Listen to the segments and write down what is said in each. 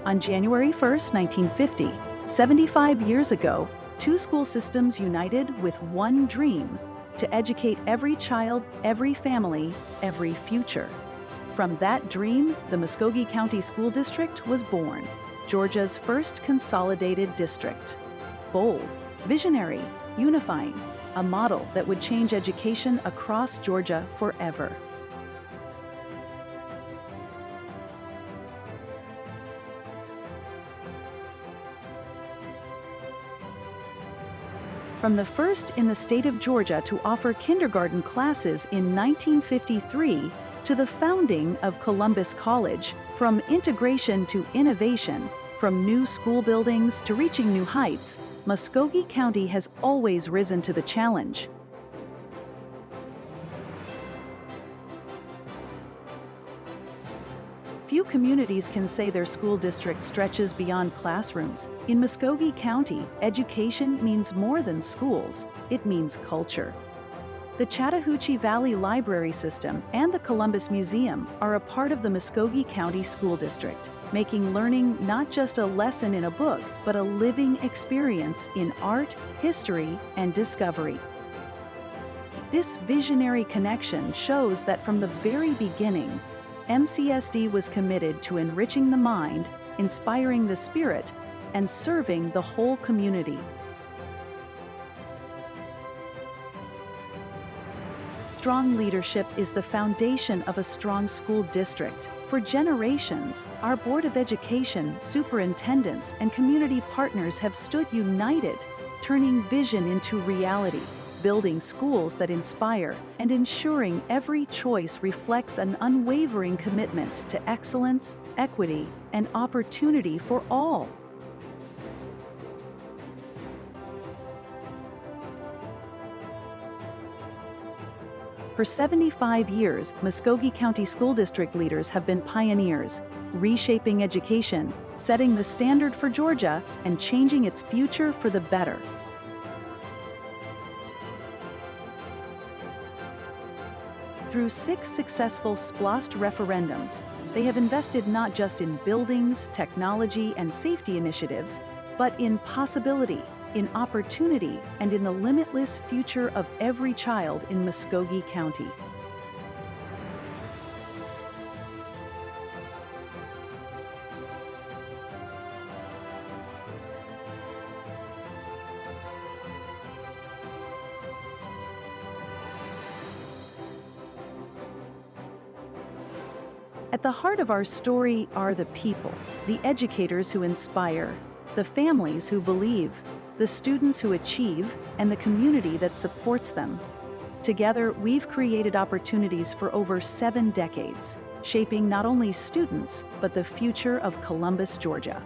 On January 1st, 1950, 75 years ago, two school systems united with one dream: to educate every child, every family, every future. From that dream, the Muscogee County School District was born, Georgia's first consolidated district. Bold, visionary, unifying, a model that would change education across Georgia forever. From the first in the state of Georgia to offer kindergarten classes in 1953 to the founding of Columbus College, from integration to innovation, from new school buildings to reaching new heights, Muscogee County has always risen to the challenge. Few communities can say their school district stretches beyond classrooms. In Muscogee County, education means more than schools, it means culture. The Chattahoochee Valley Library System and the Columbus Museum are a part of the Muscogee County School District, making learning not just a lesson in a book, but a living experience in art, history, and discovery. This visionary connection shows that from the very beginning, MCSD was committed to enriching the mind, inspiring the spirit, and serving the whole community. Strong leadership is the foundation of a strong school district. For generations, our Board of Education, superintendents, and community partners have stood united, turning vision into reality, building schools that inspire, and ensuring every choice reflects an unwavering commitment to excellence, equity, and opportunity for all. For 75 years, Muscogee County School District leaders have been pioneers, reshaping education, setting the standard for Georgia, and changing its future for the better. Through 6 successful SPLOST referendums, they have invested not just in buildings, technology, and safety initiatives, but in possibility, in opportunity, and in the limitless future of every child in Muscogee County. At the heart of our story are the people, the educators who inspire, the families who believe, the students who achieve, and the community that supports them. Together, we've created opportunities for over 7 decades, shaping not only students, but the future of Columbus, Georgia.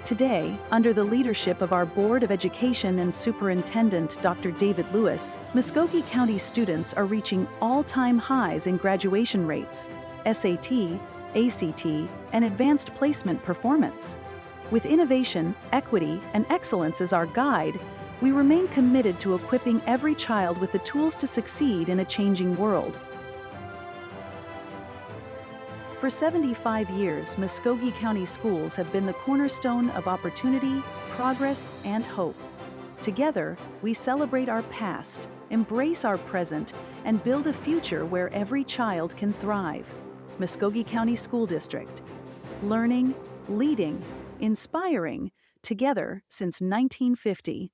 Today, under the leadership of our Board of Education and Superintendent Dr. David Lewis, Muscogee County students are reaching all-time highs in graduation rates, SAT, ACT, and advanced placement performance. With innovation, equity, and excellence as our guide, we remain committed to equipping every child with the tools to succeed in a changing world. For 75 years, Muscogee County schools have been the cornerstone of opportunity, progress, and hope. Together, we celebrate our past, embrace our present, and build a future where every child can thrive. Muscogee County School District. Learning, leading, inspiring, together since 1950.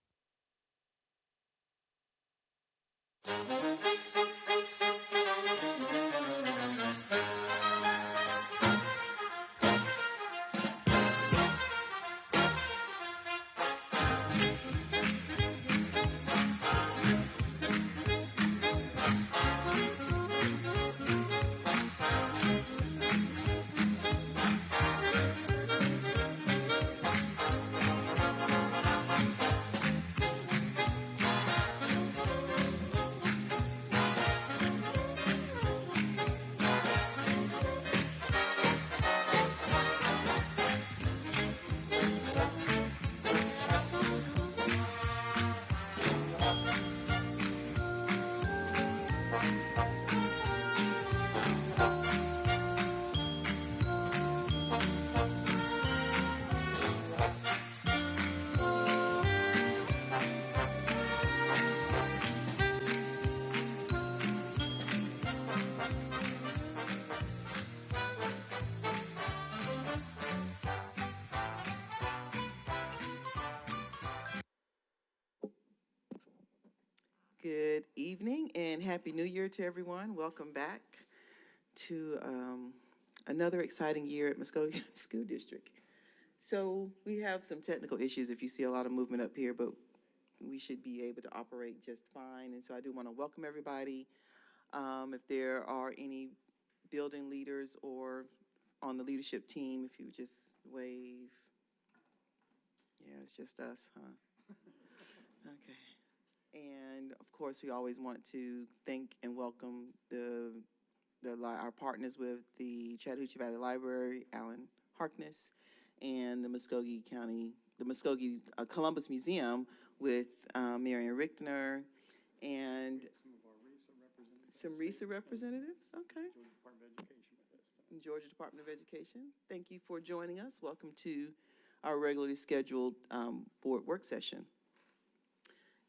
Good evening and Happy New Year to everyone. Welcome back to another exciting year at Muscogee School District. So we have some technical issues if you see a lot of movement up here, but we should be able to operate just fine. And so I do want to welcome everybody. If there are any building leaders or on the leadership team, if you would just wave. Yeah, it's just us, huh? Okay. And of course, we always want to thank and welcome our partners with the Chattahoochee Valley Library, Alan Harkness, and the Muscogee Columbus Museum with Marion Richtner and some RESA representatives. Okay. Georgia Department of Education. Thank you for joining us. Welcome to our regularly scheduled board work session.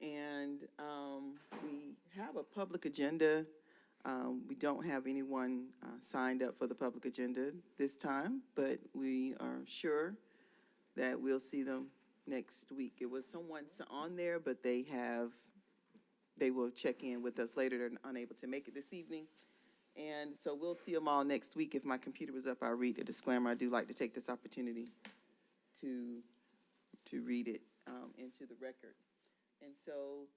And we have a public agenda. We don't have anyone signed up for the public agenda this time, but we are sure that we'll see them next week. It was someone on there, but they will check in with us later. They're unable to make it this evening. And so we'll see them all next week. If my computer was up, I'll read a disclaimer. I do like to take this opportunity to read it into the record. And so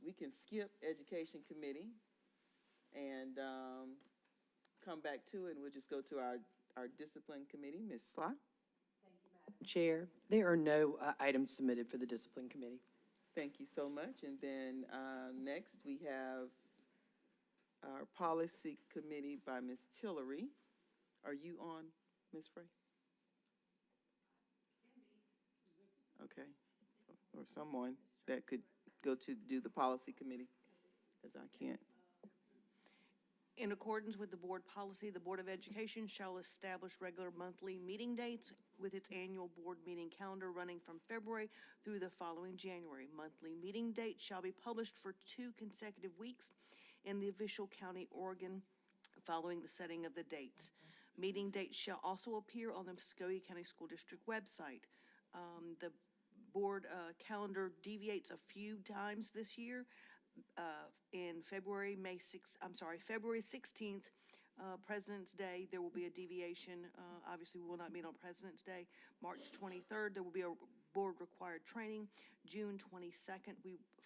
we can skip Education Committee and come back to it, and we'll just go to our Discipline Committee. Ms. Sly? Thank you, Madam Chair. There are no items submitted for the Discipline Committee. Thank you so much. And then next we have our Policy Committee by Ms. Tillery. Are you on, Ms. Frey? Okay. Or someone that could go to do the Policy Committee, because I can't. In accordance with the board policy, the Board of Education shall establish regular monthly meeting dates with its annual board meeting calendar running from February through the following January. Monthly meeting dates shall be published for 2 consecutive weeks in the official county organ following the setting of the dates. Meeting dates shall also appear on the Muscogee County School District website. The board calendar deviates a few times this year. In February 16th, President's Day, there will be a deviation. Obviously, we will not meet on President's Day. March 23rd, there will be a board required training. June 22nd,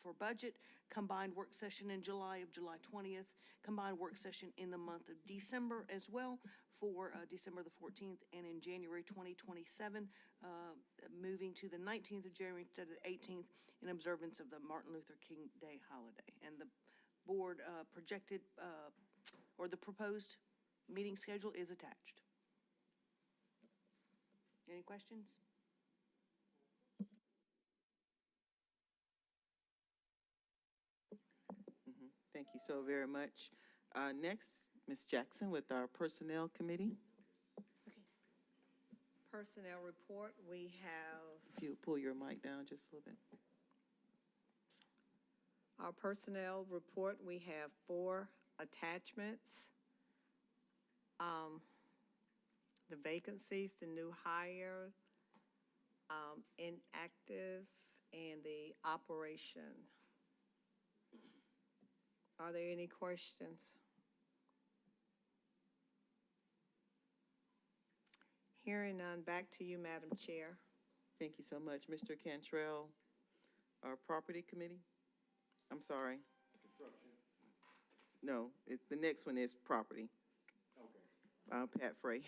for budget, combined work session in July 20th, combined work session in the month of December as well for December the 14th, and in January 2027, moving to the 19th of January instead of the 18th in observance of the Martin Luther King Day holiday. And the board projected or the proposed meeting schedule is attached. Any questions? Thank you so very much. Next, Ms. Jackson with our Personnel Committee. Okay. Personnel report, we have If you pull your mic down just a little bit. our personnel report. We have 4 attachments. The vacancies, the new hire, inactive, and the operation. Are there any questions? Hearing none, back to you, Madam Chair. Thank you so much. Mr. Cantrell, our Property Committee. I'm sorry. Construction. No, the next one is Property. Okay. Pat Frey.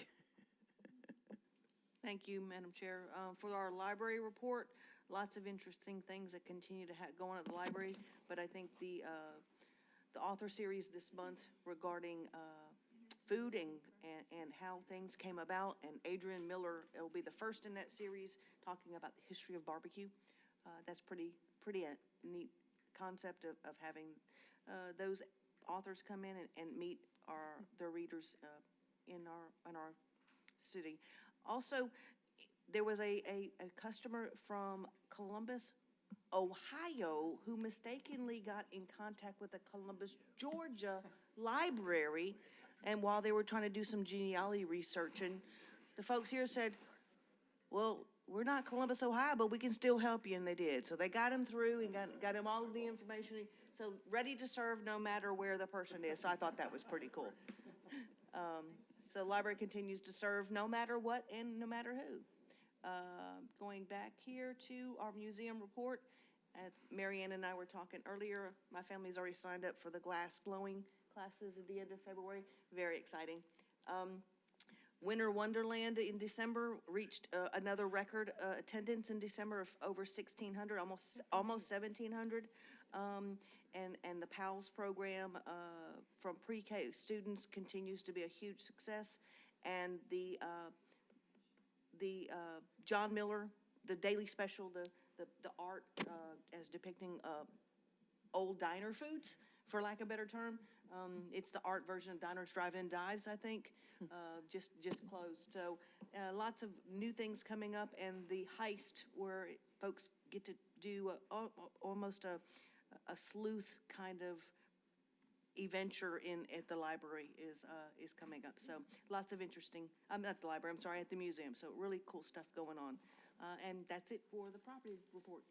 Thank you, Madam Chair. For our library report, lots of interesting things that continue to go on at the library, but I think the author series this month regarding food and how things came about, and Adrian Miller will be the first in that series talking about the history of barbecue. That's pretty neat concept of having those authors come in and meet their readers in our city. Also, there was a customer from Columbus, Ohio, who mistakenly got in contact with the Columbus, Georgia library, and while they were trying to do some genealogy research, and the folks here said, well, we're not Columbus, Ohio, but we can still help you, and they did. So they got him through and got him all of the information. So ready to serve no matter where the person is. So I thought that was pretty cool. So the library continues to serve no matter what and no matter who. Going back here to our museum report, Marianne and I were talking earlier. My family's already signed up for the glass blowing classes at the end of February. Very exciting. Winter Wonderland in December reached another record attendance in December of over 1,600, almost 1,700. And the PALS program from pre-K students continues to be a huge success. And the John Miller, the daily special, the art as depicting old diner foods, for lack of a better term. It's the art version of Diners, Drive-In, Dives, I think, just closed. So lots of new things coming up, and the heist where folks get to do almost a sleuth kind of adventure at the library is coming up. So lots of interesting, I'm not the library, I'm sorry, at the museum. So really cool stuff going on. And that's it for the property report.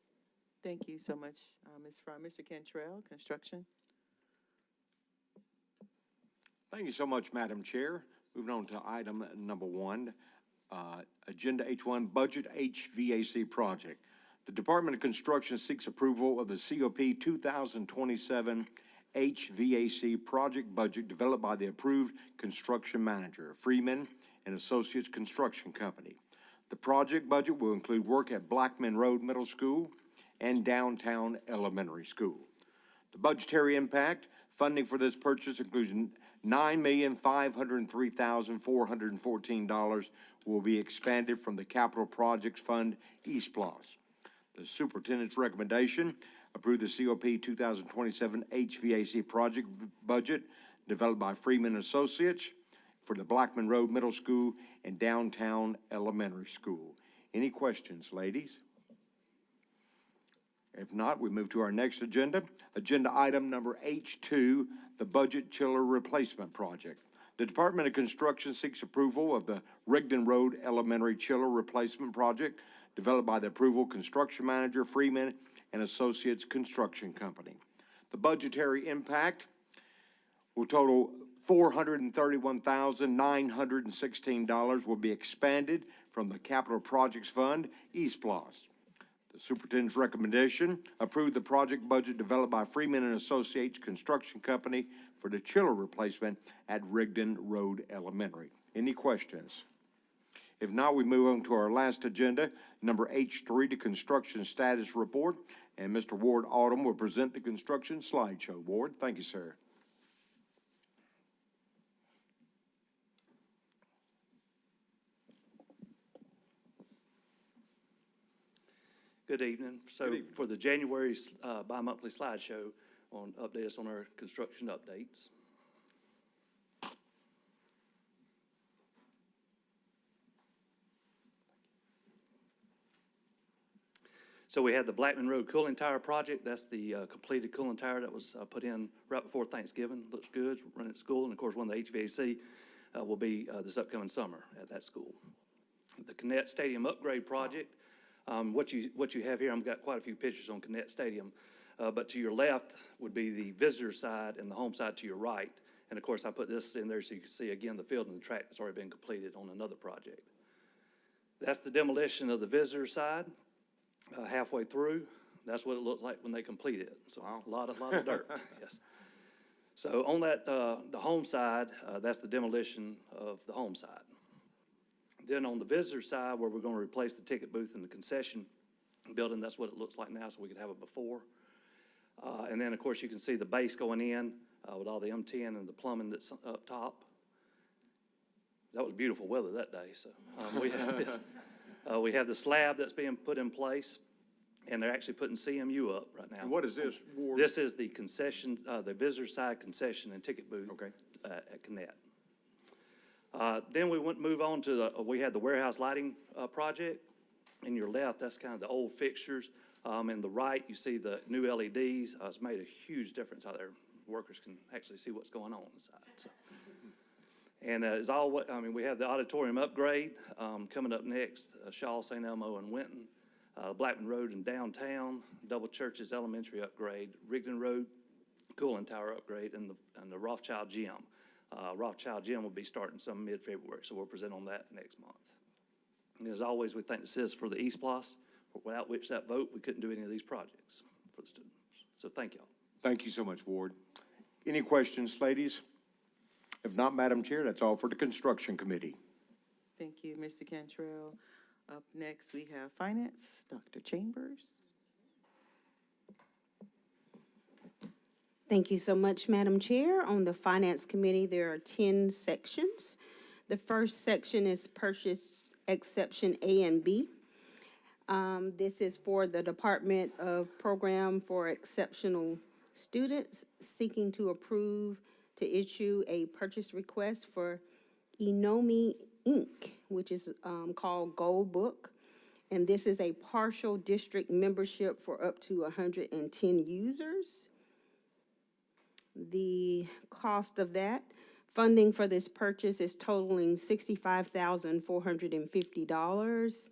Thank you so much, Ms. Fry. Mr. Cantrell, construction. Thank you so much, Madam Chair. Moving on to item number 1, Agenda H1, Budget HVAC Project. The Department of Construction seeks approval of the COP 2027 HVAC project budget developed by the approved construction manager, Freeman and Associates Construction Company. The project budget will include work at Blackman Road Middle School and Downtown Elementary School. The budgetary impact, funding for this purchase includes $9,503,414 will be expanded from the Capital Projects Fund, East Plus. The superintendent's recommendation, approve the COP 2027 HVAC project budget developed by Freeman Associates for the Blackman Road Middle School and Downtown Elementary School. Any questions, ladies? If not, we move to our next agenda. Agenda item number H2, the Budget Chiller Replacement Project. The Department of Construction seeks approval of the Rigdon Road Elementary Chiller Replacement Project developed by the approval construction manager, Freeman and Associates Construction Company. The budgetary impact will total $431,916 will be expanded from the Capital Projects Fund, East Plus. The superintendent's recommendation, approve the project budget developed by Freeman and Associates Construction Company for the chiller replacement at Rigdon Road Elementary. Any questions? If not, we move on to our last agenda, number H3, the construction status report, and Mr. Ward Autumn will present the construction slideshow. Ward, thank you, sir. Good evening. So for the January bi-monthly slideshow, on update us on our construction updates. So we had the Blackman Road cooling tower project. That's the completed cooling tower that was put in right before Thanksgiving. Looks good, running at school. And of course, one of the HVAC will be this upcoming summer at that school. The Connect Stadium upgrade project. What you have here, I've got quite a few pictures on Connect Stadium, but to your left would be the visitor side and the home side to your right. And of course, I put this in there so you can see again the field and the track that's already been completed on another project. That's the demolition of the visitor side. Halfway through, that's what it looks like when they complete it. So wow. a lot of dirt, yes. So on that, the home side, that's the demolition of the home side. Then on the visitor side, where we're going to replace the ticket booth and the concession building, that's what it looks like now, so we could have it before. And then, of course, you can see the base going in with all the M10 and the plumbing that's up top. That was beautiful weather that day, so we have this. We have the slab that's being put in place, and they're actually putting CMU up right now. And what is this, Ward? This is the concession, the visitor side concession and ticket booth at Connect. Then we move on to we had the warehouse lighting project. In your left, that's kind of the old fixtures. In the right, you see the new LEDs. It's made a huge difference out there. Workers can actually see what's going on inside. So. And as all, I mean, we have the auditorium upgrade coming up next, Shaw, St. Elmo, and Winton, Blackman Road in downtown, Double Churches Elementary upgrade, Rigdon Road cooling tower upgrade, and the Rothschild Gym. Rothschild Gym will be starting some mid-February, so we'll present on that next month. And as always, we thank the citizens for the East Plus, without which that vote, we couldn't do any of these projects for the students. So thank y'all. Thank you so much, Ward. Any questions, ladies? If not, Madam Chair, that's all for the Construction Committee. Thank you, Mr. Cantrell. Up next, we have Finance, Dr. Chambers. Thank you so much, Madam Chair. On the Finance Committee, there are 10 sections. The first section is Purchase Exception A and B. This is for the Department of Program for Exceptional Students seeking to approve to issue a purchase request for Enomi Inc., which is called Gold Book. And this is a partial district membership for up to 110 users. The cost of that funding for this purchase is totaling $65,450.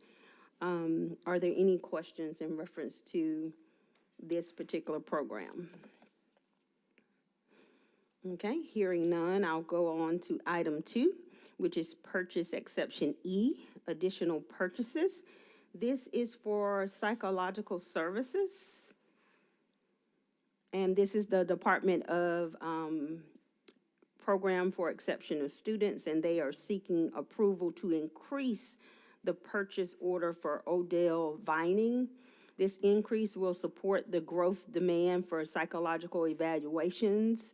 Are there any questions in reference to this particular program? Okay, hearing none, I'll go on to item 2, which is Purchase Exception E, additional purchases. This is for psychological services. And this is the Department of Program for Exceptional Students, and they are seeking approval to increase the purchase order for Odell Vining. This increase will support the growth demand for psychological evaluations,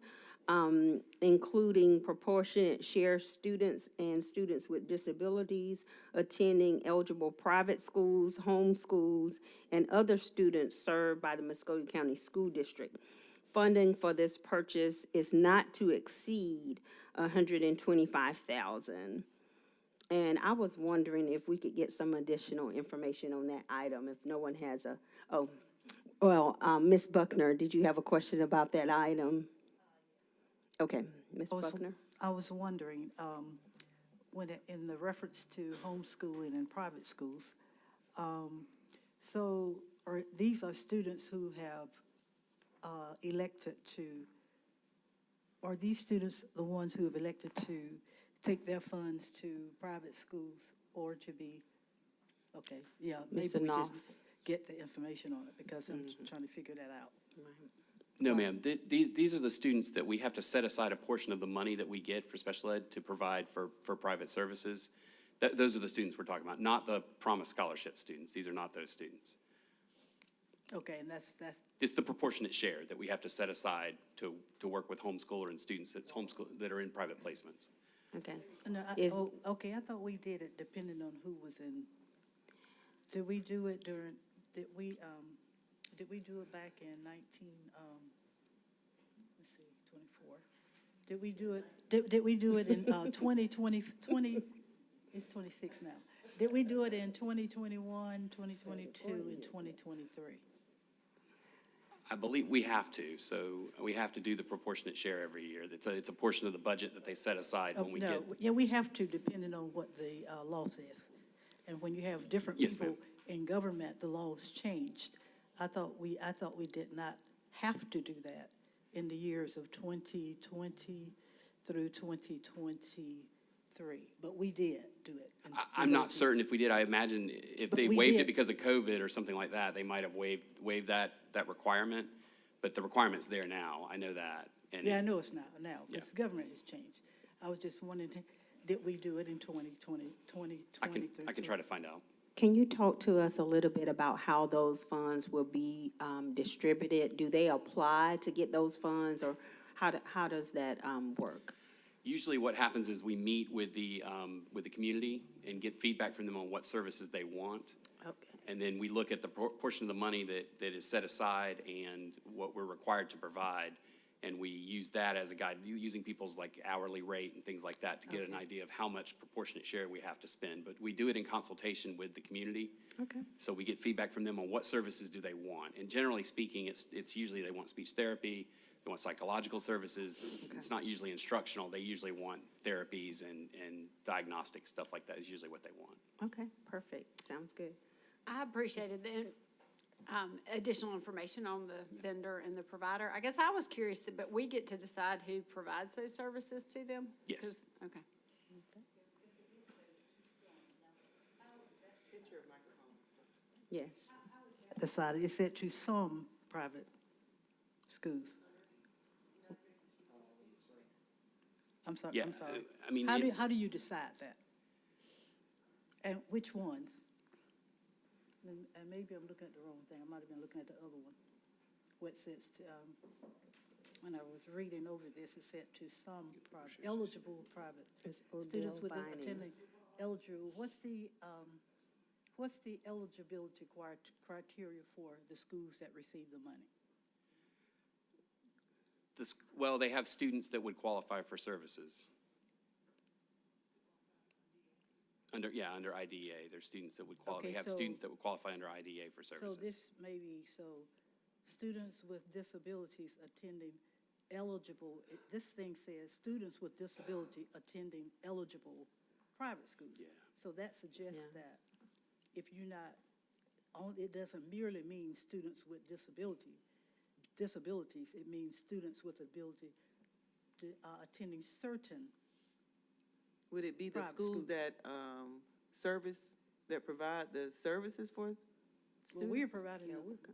including proportionate share students and students with disabilities attending eligible private schools, home schools, and other students served by the Muscogee County School District. Funding for this purchase is not to exceed $125,000. And I was wondering if we could get some additional information on that item, if no one has Ms. Buckner, did you have a question about that item? Okay, Ms. Buckner. I was wondering, in the reference to homeschooling and private schools, these are students who have elected to, are these students the ones who have elected to take their funds to private schools or to be, okay, yeah, maybe we just get the information on it because I'm trying to figure that out. Right. No, ma'am. These are the students that we have to set aside a portion of the money that we get for special ed to provide for private services. Those are the students we're talking about, not the Promise Scholarship students. These are not those students. Okay, and that's It's the proportionate share that we have to set aside to work with homeschooler and students that are in private placements. Okay. no, okay. I thought we did it depending on who was in. Did we do it during? Did we do it back in 24? Did we do it? Did we do it in 2020? It's 26 now. Did we do it in 2021, 2022, and 2023? I believe we have to. So we have to do the proportionate share every year. It's a portion of the budget that they set aside when we get. Yeah, we have to, depending on what the law says. And when you have different people in government, the laws changed. I thought we did not have to do that in the years of 2020 through 2023, but we did do it. I'm not certain if we did. I imagine if they waived it because of COVID or something like that, they might have waived that requirement. But the requirement's there now. I know that. And yeah, I know it's not now because government has changed. I was just wondering, did we do it in 2020? I can try to find out. Can you talk to us a little bit about how those funds will be distributed? Do they apply to get those funds, or how does that work? Usually what happens is we meet with the community and get feedback from them on what services they want. Okay. And then we look at the portion of the money that is set aside and what we're required to provide. And we use that as a guide, using people's like hourly rate and things like that to get an idea of how much proportionate share we have to spend. But we do it in consultation with the community. Okay. So we get feedback from them on what services do they want. And generally speaking, it's usually they want speech therapy, they want psychological services. It's not usually instructional. They usually want therapies and diagnostic stuff like that is usually what they want. Okay, perfect. Sounds good. I appreciated the additional information on the vendor and the provider. I guess I was curious, but we get to decide who provides those services to them? Yes. 'Cause- Okay. Yes. Decided, it said to some private schools. I'm sorry, Yeah, I'm sorry. I mean, How do you decide that? And which ones? And maybe I'm looking at the wrong thing. I might have been looking at the other one. What says, when I was reading over this, it said to some private, eligible private It's students Odell with Vining. attending eligible. What's the eligibility criteria for the schools that receive the money? Well, they have students that would qualify for services. Under IDEA, there's students that would qualify, Okay, they have so- students that would qualify under IDEA for So services. this may be, students with disabilities attending eligible, this thing says students with disability attending eligible private schools. Yeah. So that suggests Yeah. that if you're not, it doesn't merely mean students with disabilities, it means students with ability to, attending certain. Would it be the Private schools schools. that, that provide the services for students? Well, we're providing.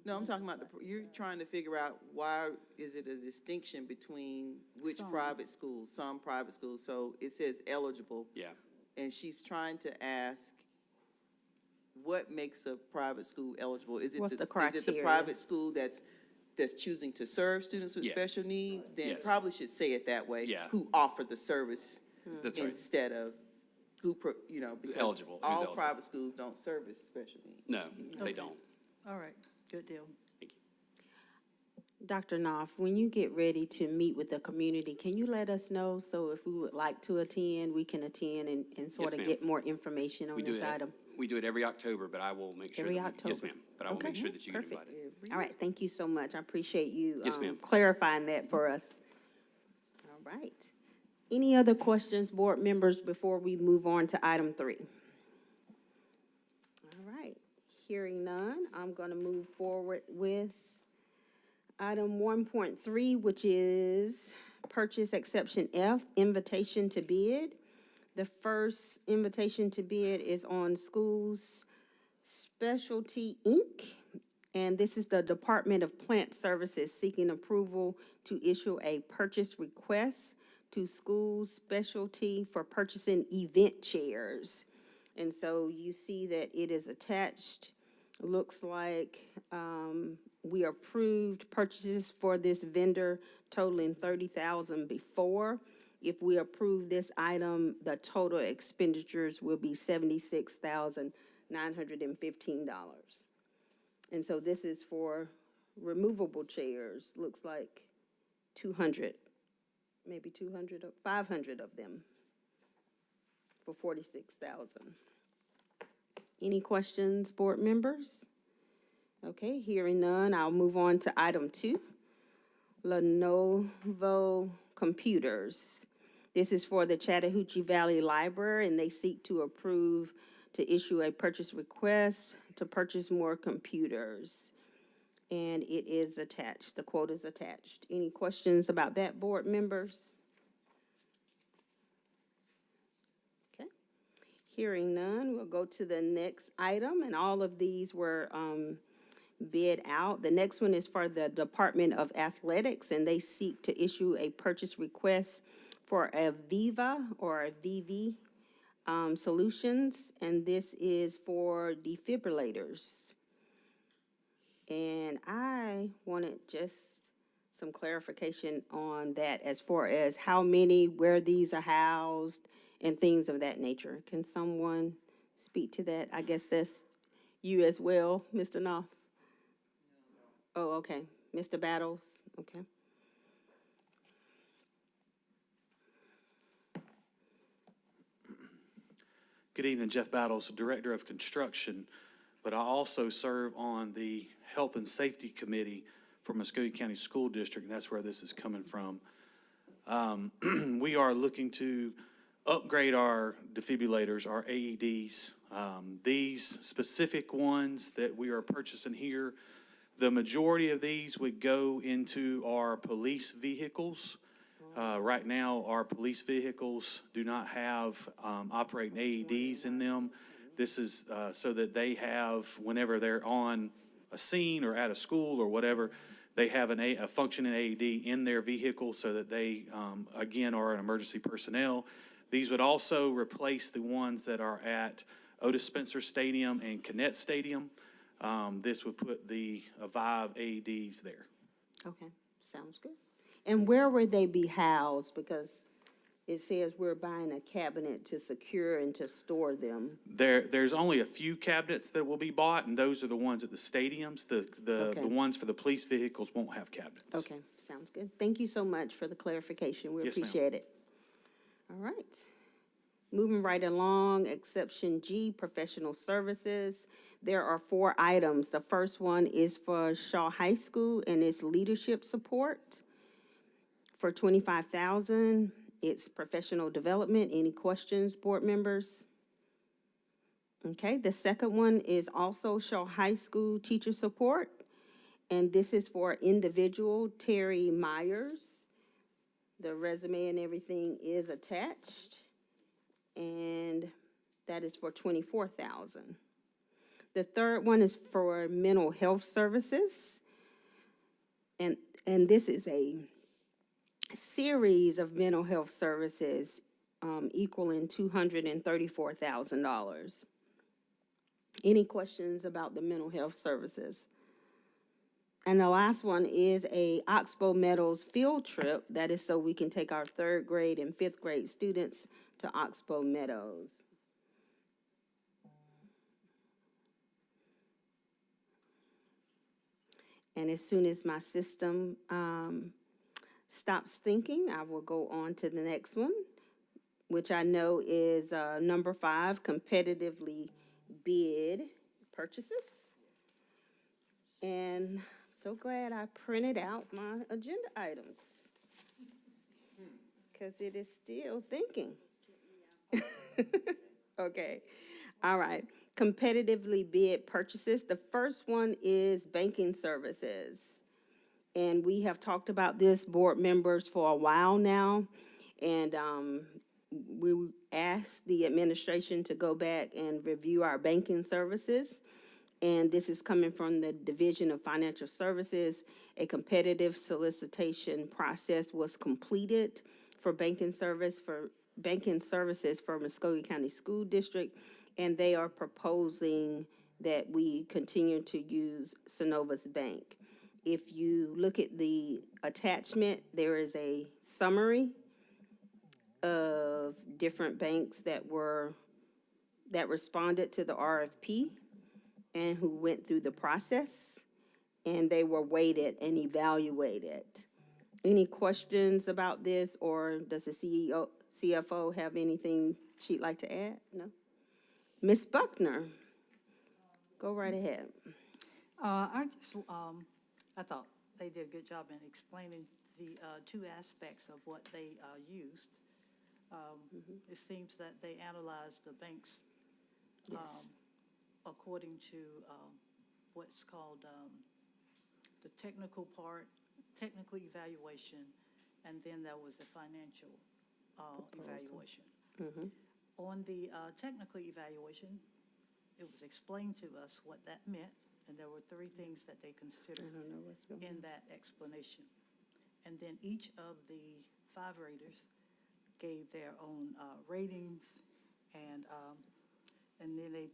No, I'm talking about you're trying to figure out why is it a distinction between which Some. private schools, some private schools, so it says eligible. Yeah. And she's trying to ask, what makes a private school eligible? Is it What's the Is it the criteria? private school that's choosing to serve students with Yes. special needs? Then Yes. probably should say it that way. Yeah. Who offer the service That's right. instead of because Eligible, who's all eligible. private schools don't service special needs. No, Okay. they don't. All right, good deal. Thank you. Dr. Knopf, when you get ready to meet with the community, can you let us know? So if we would like to attend, we can attend and sort of ma'am. get more information on this item. We do it every October, but I will make sure. Every Yes, October. ma'am, but I will Okay, make sure that you get perfect. invited. All right, thank you so much. I appreciate you Yes, ma'am. clarifying that for us. All right. Any other questions, board members, before we move on to item 3? All right. Hearing none, I'm going to move forward with item 1.3, which is purchase exception F, invitation to bid. The first invitation to bid is on Schools Specialty, Inc., and this is the Department of Plant Services seeking approval to issue a purchase request to Schools Specialty for purchasing event chairs. And so you see that it is attached. Looks like we approved purchases for this vendor totaling $30,000 before. If we approve this item, the total expenditures will be $76,915. And so this is for removable chairs, looks like 200, maybe 200, 500 of them for $46,000. Any questions, board members? Okay, hearing none, I'll move on to item 2. Lenovo computers. This is for the Chattahoochee Valley Library, and they seek to approve to issue a purchase request to purchase more computers. And it is attached, the quote is attached. Any questions about that, board members? Okay. Hearing none, we'll go to the next item, and all of these were bid out. The next one is for the Department of Athletics, and they seek to issue a purchase request for a Viva or a VV Solutions, and this is for defibrillators. And I wanted just some clarification on that as far as how many, where these are housed, and things of that nature. Can someone speak to that? I guess that's you as well, Mr. Knopf? Oh, okay. Mr. Battles, okay. Good evening, Jeff Battles, Director of Construction, but I also serve on the Health and Safety Committee for Muscogee County School District, and that's where this is coming from. We are looking to upgrade our defibrillators, our AEDs. These specific ones that we are purchasing here, the majority of these would go into our police vehicles. Right now, our police vehicles do not have operating AEDs in them. This is so that they have, whenever they're on a scene or at a school or whatever, they have a functioning AED in their vehicle so that they, again, are an emergency personnel. These would also replace the ones that are at Otis Spencer Stadium and Connett Stadium. This would put the Vive AEDs there. Okay, sounds good. And where would they be housed? Because it says we're buying a cabinet to secure and to store them. There's only a few cabinets that will be bought, and those are the ones at the stadiums. The ones for the police vehicles won't have cabinets. Okay, sounds good. Thank you so much for the clarification. We Yes, ma'am. appreciate it. All right. Moving right along, exception G, professional services. There are 4 items. The first one is for Shaw High School and its leadership support for $25,000. It's professional development. Any questions, board members? Okay, the second one is also Shaw High School teacher support. And this is for individual Terry Myers. The resume and everything is attached. And that is for $24,000. The third one is for mental health services. And this is a series of mental health services equaling $234,000. Any questions about the mental health services? And the last one is a Oxbow Meadows field trip. That is so we can take our 3rd grade and 5th grade students to Oxbow Meadows. And as soon as my system stops thinking, I will go on to the next one, which I know is number 5, competitively bid purchases. And I'm so glad I printed out my agenda items because it is still thinking. Okay, all right. Competitively bid purchases. The first one is banking services. And we have talked about this, board members, for a while now. And we asked the administration to go back and review our banking services. And this is coming from the Division of Financial Services. A competitive solicitation process was completed for banking services for Muscogee County School District. And they are proposing that we continue to use Synovus Bank. If you look at the attachment, there is a summary of different banks that responded to the RFP and who went through the process, and they were weighted and evaluated. Any questions about this, or does the CFO have anything she'd like to add? No? Ms. Buckner, go right ahead. I thought they did a good job in explaining the 2 aspects of what they used. It seems that they analyzed the banks according to what's called the technical part, technical evaluation, and then there was the financial evaluation. On the technical evaluation, it was explained to us what that meant, and there were 3 things that they considered in that explanation. And then each of the 5 raters gave their own ratings, and then they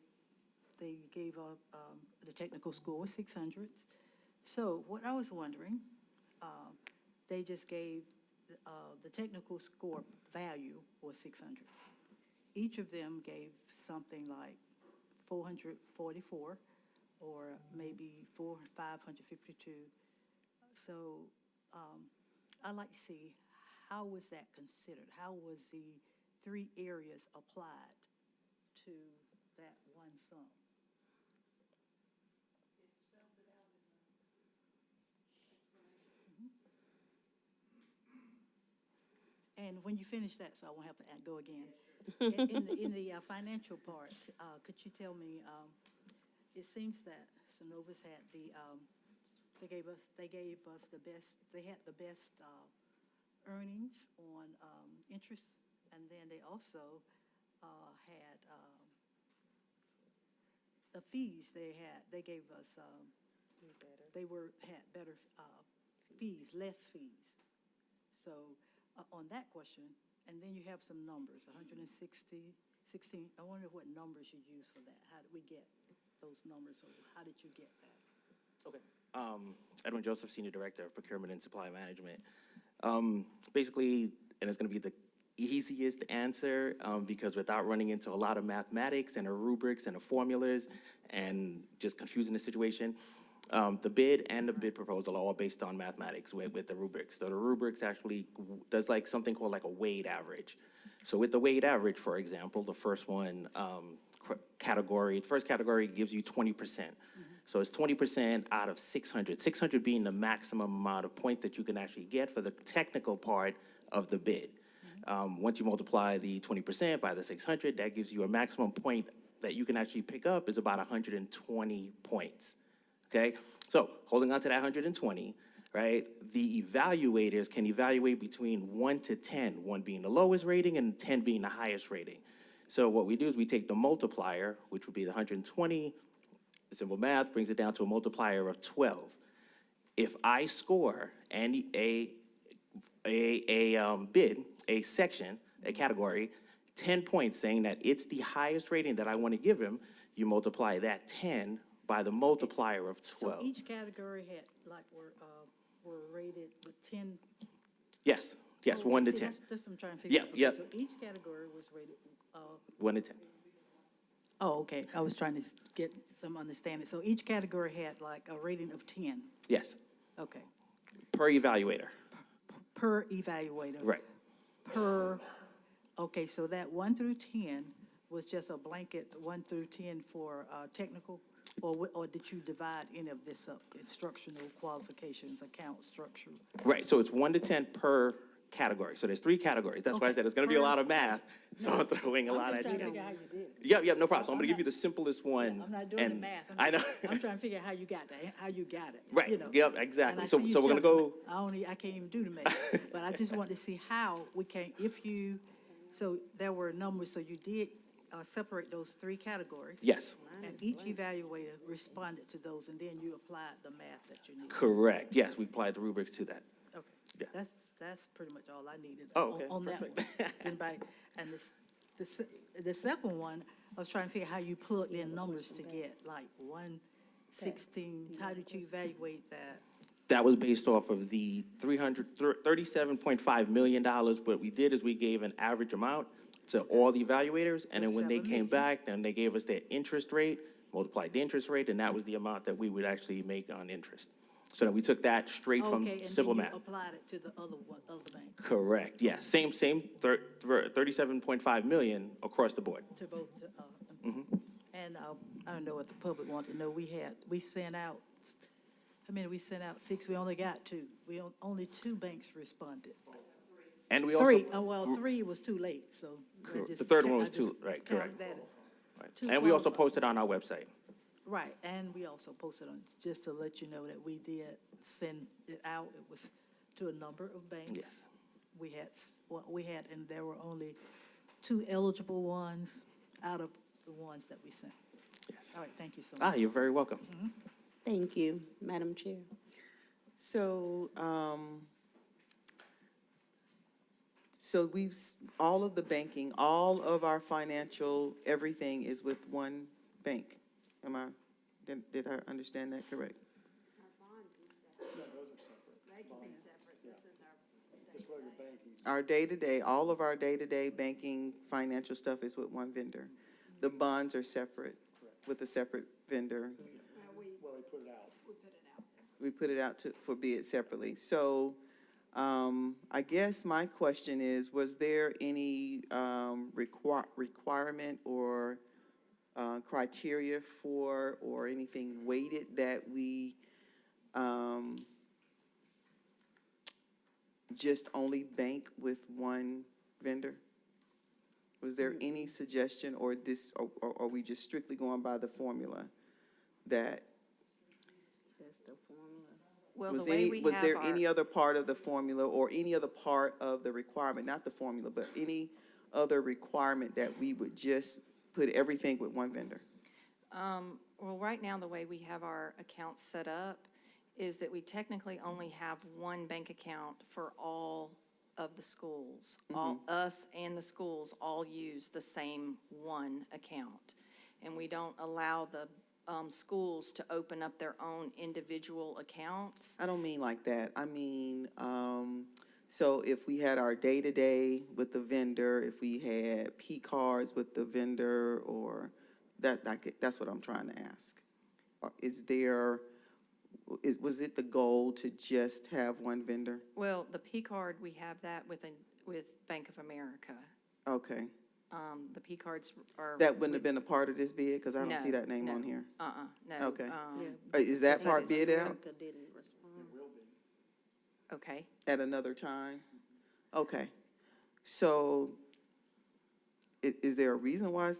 gave the technical score was 600. So what I was wondering, they just gave the technical score value was 600. Each of them gave something like 444, or maybe 552. So I'd like to see, how was that considered? How was the 3 areas applied to that one sum? And when you finish that, so I won't have to go again. In the financial part, could you tell me, it seems that Synovus had they gave us the best, they had the best earnings on interest, and then they also had the fees they gave us, had better fees, less fees. So on that question, and then you have some numbers, 116. I wonder what numbers you use for that. How did we get those numbers, or how did you get that? Okay. Edwin Joseph, Senior Director of Procurement and Supply Management. Basically, and it's going to be the easiest answer because without running into a lot of mathematics and the rubrics and the formulas and just confusing the situation, the bid and the bid proposal are all based on mathematics with the rubrics. So the rubrics actually does like something called like a weighted average. So with the weighted average, for example, the first one the first category gives you 20%. So it's 20% out of 600, 600 being the maximum amount of points that you can actually get for the technical part of the bid. Once you multiply the 20% by the 600, that gives you a maximum point that you can actually pick up is about 120 points. Okay, so holding on to that 120, right? The evaluators can evaluate between 1 to 10, 1 being the lowest rating and 10 being the highest rating. So what we do is we take the multiplier, which would be the 120, simple math brings it down to a multiplier of 12. If I score a bid, a section, a category, 10 points saying that it's the highest rating that I want to give him, you multiply that 10 by the multiplier of 12. So each category had, like, were rated with 10? Yes, 1 to 10. That's what I'm trying to figure out. Yeah. Okay, so each category was rated, 1 to 10. oh, okay, I was trying to get some understanding. So each category had like a rating of 10? Yes, Okay, per evaluator. per evaluator? Right. Okay, so that 1 through 10 was just a blanket 1 through 10 for technical? Or did you divide any of this up, instructional qualifications, account structure? Right, so it's 1 to 10 per category. So there's 3 categories. That's why I said it's going to be a lot of math. So I'm throwing a lot at I'm just trying to you. figure out how you did it. Yeah, no problem. So I'm going to give you the simplest one. I'm not doing the and math. I know. I'm trying to figure out how you got that, how you got it. Right, you know. yep, exactly. And I So see you we're going to jumping. go. I can't even do the math, but I just want to see how we can, so there were numbers, so you did separate those 3 categories. Yes, And each evaluator responded to those, and then you applied the math that you needed. correct. Yes, we applied the rubrics to that. Okay. Yeah. That's pretty much all I needed. Oh, okay, On that one. perfect. Anybody, and the second one, I was trying to figure out how you plugged in numbers to get like 116. How did you evaluate that? That was based off of the $37.5 million. What we did is we gave an average amount to all the evaluators, and then when they 37 came back, then they gave us their interest rate, multiplied the interest rate, and that was the amount that we would actually make on interest. So then we took that straight from Okay, and simple then math. you applied it to the other bank, Correct, yes, same 37.5 million across the board. to both, and I don't know what the public wants to know. We sent out, how many we sent out? 6, we only got 2. Only 2 banks responded. And we also. 3, 3 was too late, so. The third one was too, right, correct. Right. Two And we also qualified. posted on our website. Right, and we also posted on, just to let you know that we did send it out. It was to a number of banks. Yes. We had, and there were only 2 eligible ones out of the ones that we sent. Yes. All right, thank you so much. You're very welcome. Thank you, Madam Chair. So, so all of the banking, all of our financial, everything is with one bank. Did I understand that correct? Our bonds and stuff. No, those are separate. They can be separate. This is our. Our day-to-day, all of our day-to-day banking, financial stuff is with one vendor. The bonds are separate, with a separate vendor. We put it out for bid separately. So, I guess my question is, was there any requirement or criteria for, or anything weighted that we just only bank with one vendor? Was there any suggestion, or this, or are we just strictly going by the formula that? Just the formula. Well, Was the way any, we was have there our, any other part of the formula or any other part of the requirement, not the formula, but any other requirement that we would just put everything with one vendor? Well, right now, the way we have our accounts set up is that we technically only have one bank account for all of the schools. All, us and the schools all use the same one account. And we don't allow the schools to open up their own individual accounts. I don't mean like that. I mean, so if we had our day-to-day with the vendor, if we had P cards with the vendor, or that's what I'm trying to ask. Or was it the goal to just have one vendor? Well, the P card, we have that with Bank of America. Okay. The P cards are. That wouldn't have been a part of this bid, because I don't No, see that name no. on here. No. Okay. Is that part bid out America didn't respond. Okay. at another time? Okay. So is there a reason why,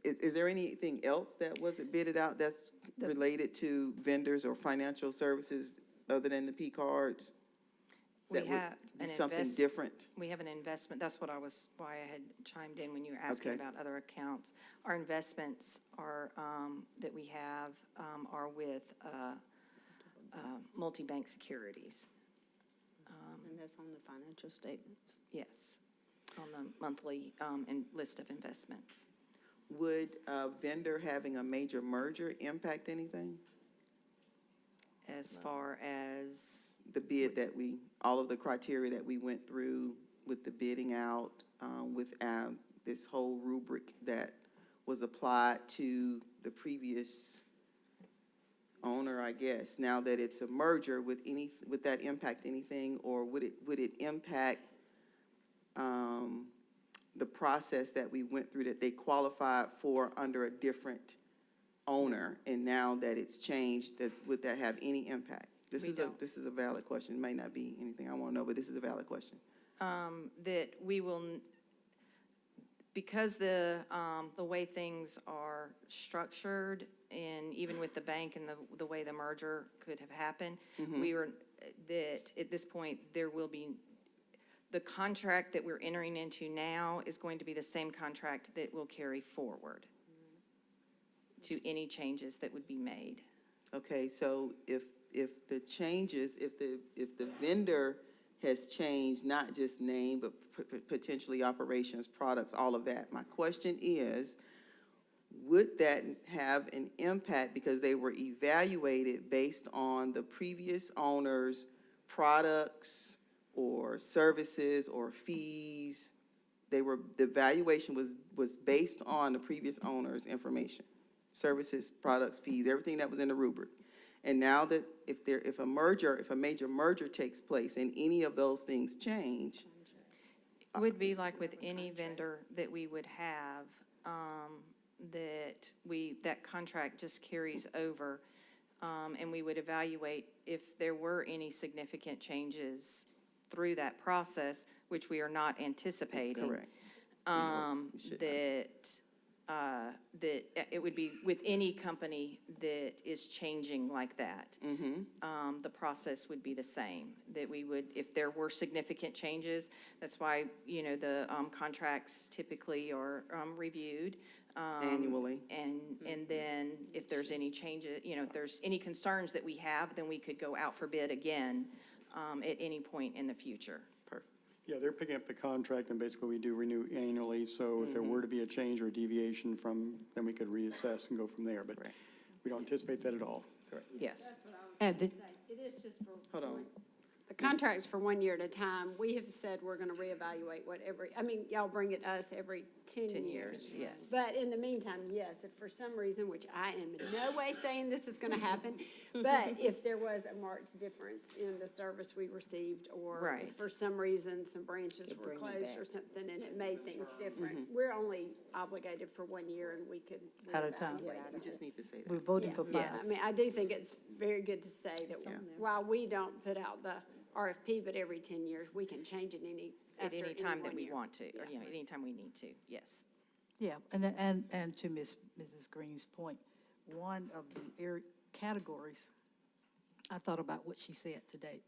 is there anything else that wasn't bidded out that's related to vendors or financial services other than the P cards? We That would have be an something different? We have an investment, that's why I had chimed in when you were asking Okay. about other accounts. Our investments are, that we have, are with, multi-bank securities. And that's on the financial statements. Yes, on the monthly, list of investments. Would a vendor having a major merger impact anything? As far as, The bid that all of the criteria that we went through with the bidding out, with this whole rubric that was applied to the previous owner, I guess. Now that it's a merger, would that impact anything, or would it impact the process that we went through that they qualified for under a different owner, and now that it's changed, would that have any impact? This is a valid question. It may not be anything I want to know, but this is a valid question. that we will, because the way things are structured, and even with the bank and the way the merger could have happened, that at this point, there will be, the contract that we're entering into now is going to be the same contract that will carry forward to any changes that would be made. Okay, so if the changes, if the vendor has changed, not just name, but potentially operations, products, all of that, my question is, would that have an impact because they were evaluated based on the previous owner's products or services or fees? The evaluation was based on the previous owner's information, services, products, fees, everything that was in the rubric. And now that if a major merger takes place and any of those things change. It would be like with any vendor that we would have, that contract just carries over, and we would evaluate if there were any significant changes through that process, which we are not anticipating. Correct. That it would be with any company that is changing like that. The process would be the same, that we would, if there were significant changes, that's why, the contracts typically are reviewed. Annually. And then if there's any changes, if there's any concerns that we have, then we could go out for bid again at any point in the future. Yeah, they're picking up the contract, and basically we do renew annually, so if there were to be a change or a deviation then we could reassess and go from there, but we don't anticipate that at all. Yes. That's what I was going to say. It is just for. Hold on. The contract's for 1 year at a time. We have said we're going to reevaluate y'all bring it to us every 10 years. Yes. But in the meantime, yes, if for some reason, which I am in no way saying this is going to happen, but if there was a marked difference in the service we received, or if for some reason some branches were closed or something and it made things different, we're only obligated for 1 year, and we could At a time. We just need to say that. We're voting for 5. I mean, I do think it's very good to say that while we don't put out the RFP, but every 10 years, we can change it At after any time that 1 we year. want to, or, Yeah. anytime we need to, yes. Yeah, and to Mrs. Green's point, one of the categories, I thought about what she said today,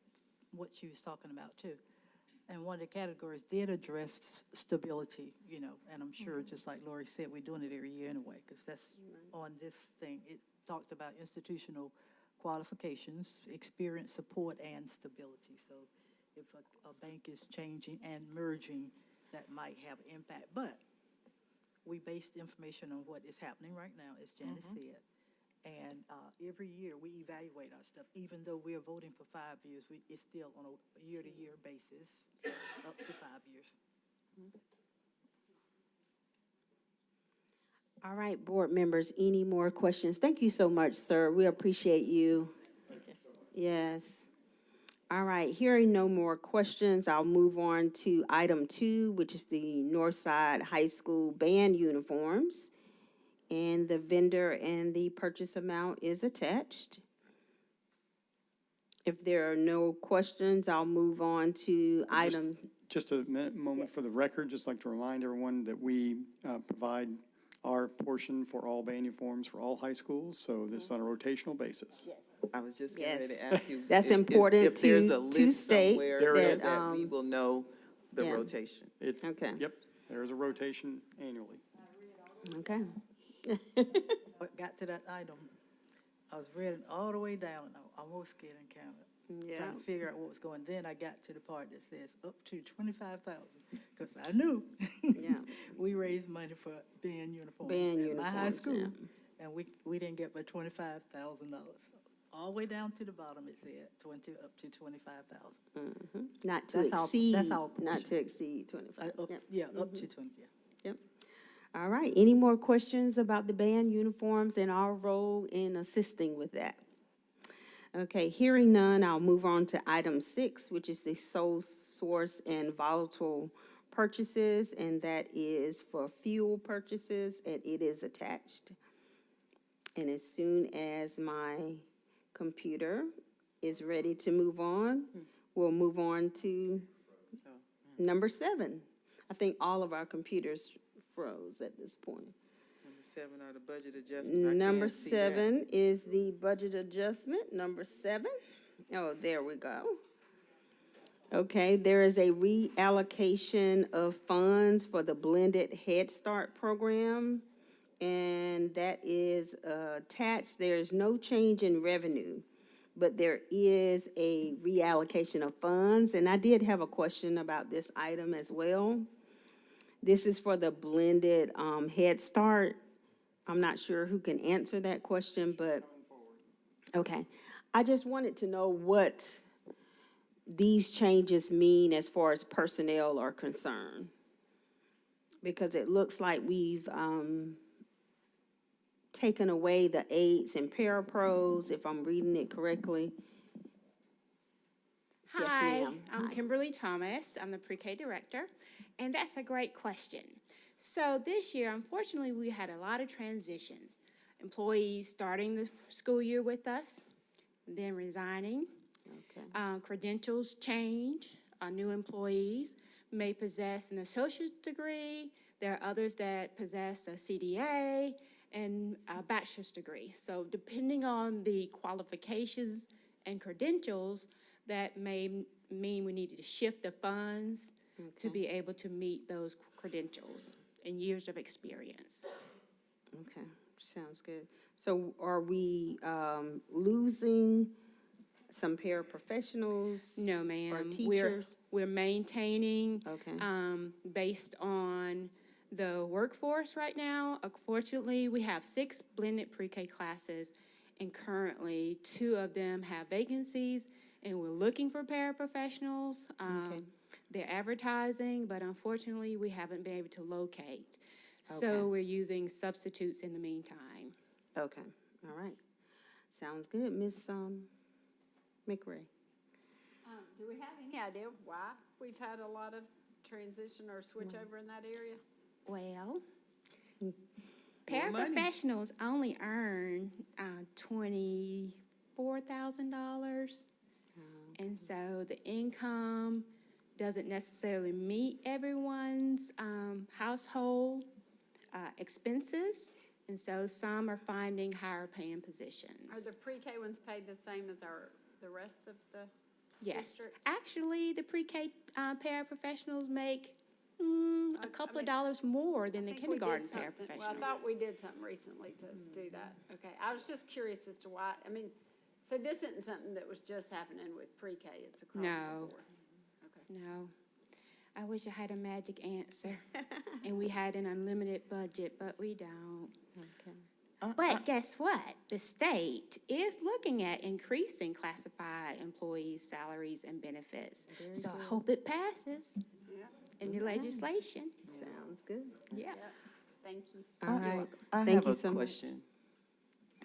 what she was talking about too. And one of the categories did address stability, and I'm sure, just like Lori said, we're doing it every year anyway, because that's on this thing. It talked about institutional qualifications, experience, support, and stability. So if a bank is changing and merging, that might have impact. But we base the information on what is happening right now, as Janice said. And every year we evaluate our stuff, even though we are voting for 5 years, it's still on a year-to-year basis, up to 5 years. All right, board members, any more questions? Thank you so much, sir. We appreciate you. Yes. All right, hearing no more questions, I'll move on to item 2, which is the Northside High School band uniforms. And the vendor and the purchase amount is attached. If there are no questions, I'll move on to item. Just a moment for the record, just like to remind everyone that we provide our portion for all band uniforms for all high schools, so this is on a rotational basis. Yes. I was just getting ready to ask you. That's important if there's a to list state somewhere that, that we will know the yeah. rotation. Okay. Yep, there is a rotation annually. Okay. But got to that item, I was reading all the way down, I almost scared and counted. Trying to figure out what was going. Then I got to the part that says up to 25,000, because I knew we raised money for band uniforms at my high school, and we didn't get but $25,000. All the way down to the bottom, it said up to 25,000. Not to exceed. That's our not to exceed 25. Up to 20. Yep. All right. Any more questions about the band uniforms and our role in assisting with that? Okay, hearing none, I'll move on to item 6, which is the sole source and volatile purchases, and that is for fuel purchases, and it is attached. And as soon as my computer is ready to move on, we'll move on to number 7. I think all of our computers froze at this point. Number 7 are the budget adjustments. Number 7 is the budget adjustment. Number 7. Oh, there we go. Okay, there is a reallocation of funds for the blended Head Start program, and that is attached. There's no change in revenue, but there is a reallocation of funds, and I did have a question about this item as well. This is for the blended Head Start. I'm not sure who can answer that question, but, okay. I just wanted to know what these changes mean as far as personnel are concerned. Because it looks like we've taken away the aides and parapros, if I'm reading it correctly. Hi, Yes, ma'am. I'm Hi. Kimberly Thomas. I'm the pre-K director, and that's a great question. So this year, unfortunately, we had a lot of transitions. Employees starting the school year with us, then resigning. Okay. Credentials change. New employees may possess an associate's degree. There are others that possess a CDA and a bachelor's degree. So depending on the qualifications and credentials, that may mean we needed to shift the funds to be able to meet those credentials and years of experience. Okay, sounds good. So are we losing some paraprofessionals? No, Or ma'am. teachers? We're maintaining, Okay. based on the workforce right now. Unfortunately, we have 6 blended pre-K classes, and currently 2 of them have vacancies, and we're looking for paraprofessionals. They're advertising, but unfortunately, we haven't been able to locate. Okay. So we're using substitutes in the meantime. Okay, all right. Sounds good. Ms. McRae. Do we have any idea why we've had a lot of transition or switch over in that area? Well, paraprofessionals only earn $24,000. And so the income doesn't necessarily meet everyone's household expenses. And so some are finding higher paying positions. Are the pre-K ones paid the same as the rest of the Yes, district? actually, the pre-K paraprofessionals make a couple of dollars more than the kindergarten paraprofessionals. Well, I thought we did something recently to do that. Okay, I was just curious as to why, I mean, so this isn't something that was just happening with pre-K, it's across the No. board? Okay. No, I wish I had a magic answer and we had an unlimited budget, but we don't. But guess what? The state is looking at increasing classified employees' salaries and benefits. So I hope it passes in the legislation. Sounds good. Yeah. Thank you. All right. I Thank have you a so much. question.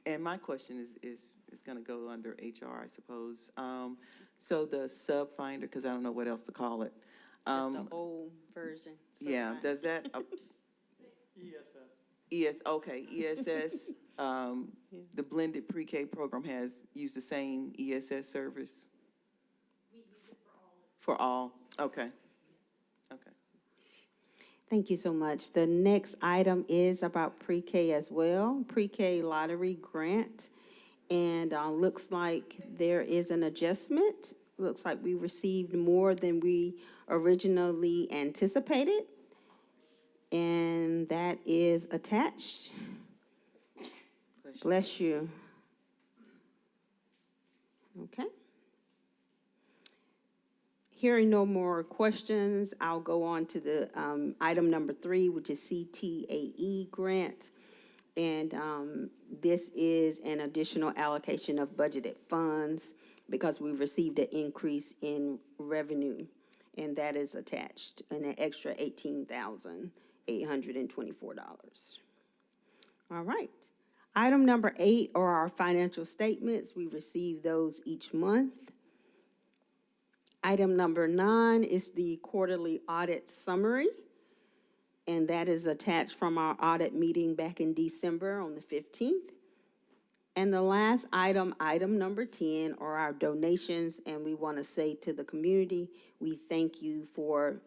And my question is gonna go under HR, I suppose. So the sub finder, because I don't know what else to call it. That's the old version. Yeah, does that? ESS, the blended pre-K program has used the same ESS service? We use it for all. Okay. Okay. Thank you so much. The next item is about pre-K as well, pre-K lottery grant. And looks like there is an adjustment. Looks like we received more than we originally anticipated. And that is attached. Bless you. Okay. Hearing no more questions, I'll go on to the item number 3, which is CTAE grant. And this is an additional allocation of budgeted funds because we received an increase in revenue. And that is attached, an extra $18,824. All right. Item number 8 are our financial statements. We receive those each month. Item number 9 is the quarterly audit summary, and that is attached from our audit meeting back in December on the 15th. And the last item, item number 10, are our donations, and we want to say to the community, we thank you for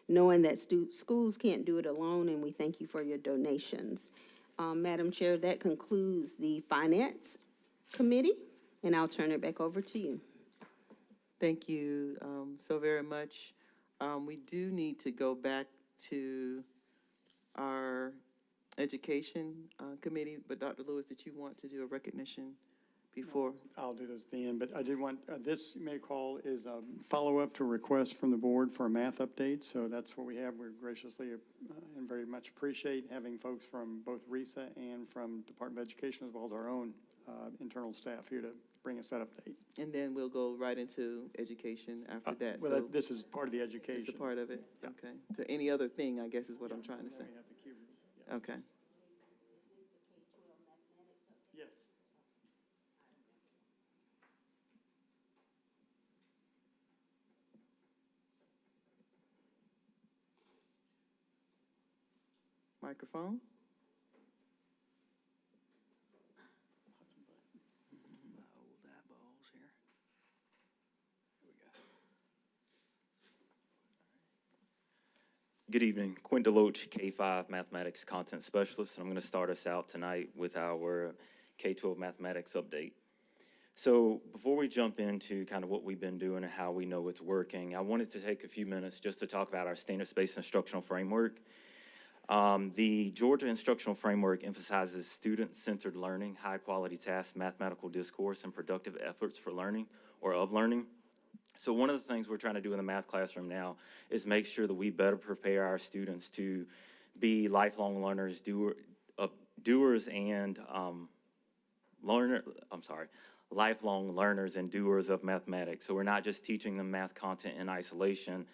knowing that schools can't do it alone, and we thank you for your donations. Madam Chair, that concludes the Finance Committee, and I'll turn it back over to you. Thank you so very much. We do need to go back to our Education Committee, but Dr. Lewis, did you want to do a recognition before? I'll do this at the end, but I did want, this, you may recall, is a follow-up to a request from the board for a math update. So that's what we have. We're graciously and very much appreciate having folks from both RESA and from Department of Education, as well as our own internal staff here to bring us that update. And then we'll go right into education after that. Well, So this is part of the education. it's a part of it? Yeah. Okay. So any other thing, I guess, is what I'm trying to say. We have the Q. Yeah. Okay. Yes. Microphone? Good evening, Quint Deloach, K-5 Mathematics Content Specialist, and I'm going to start us out tonight with our K-12 Mathematics update. So before we jump into kind of what we've been doing and how we know it's working, I wanted to take a few minutes just to talk about our standards-based instructional framework. The Georgia Instructional Framework emphasizes student-centered learning, high-quality tasks, mathematical discourse, and productive efforts for learning or of learning. So one of the things we're trying to do in the math classroom now is make sure that we better prepare our students to be lifelong learners, doers and lifelong learners and doers of mathematics. So we're not just teaching them math content in isolation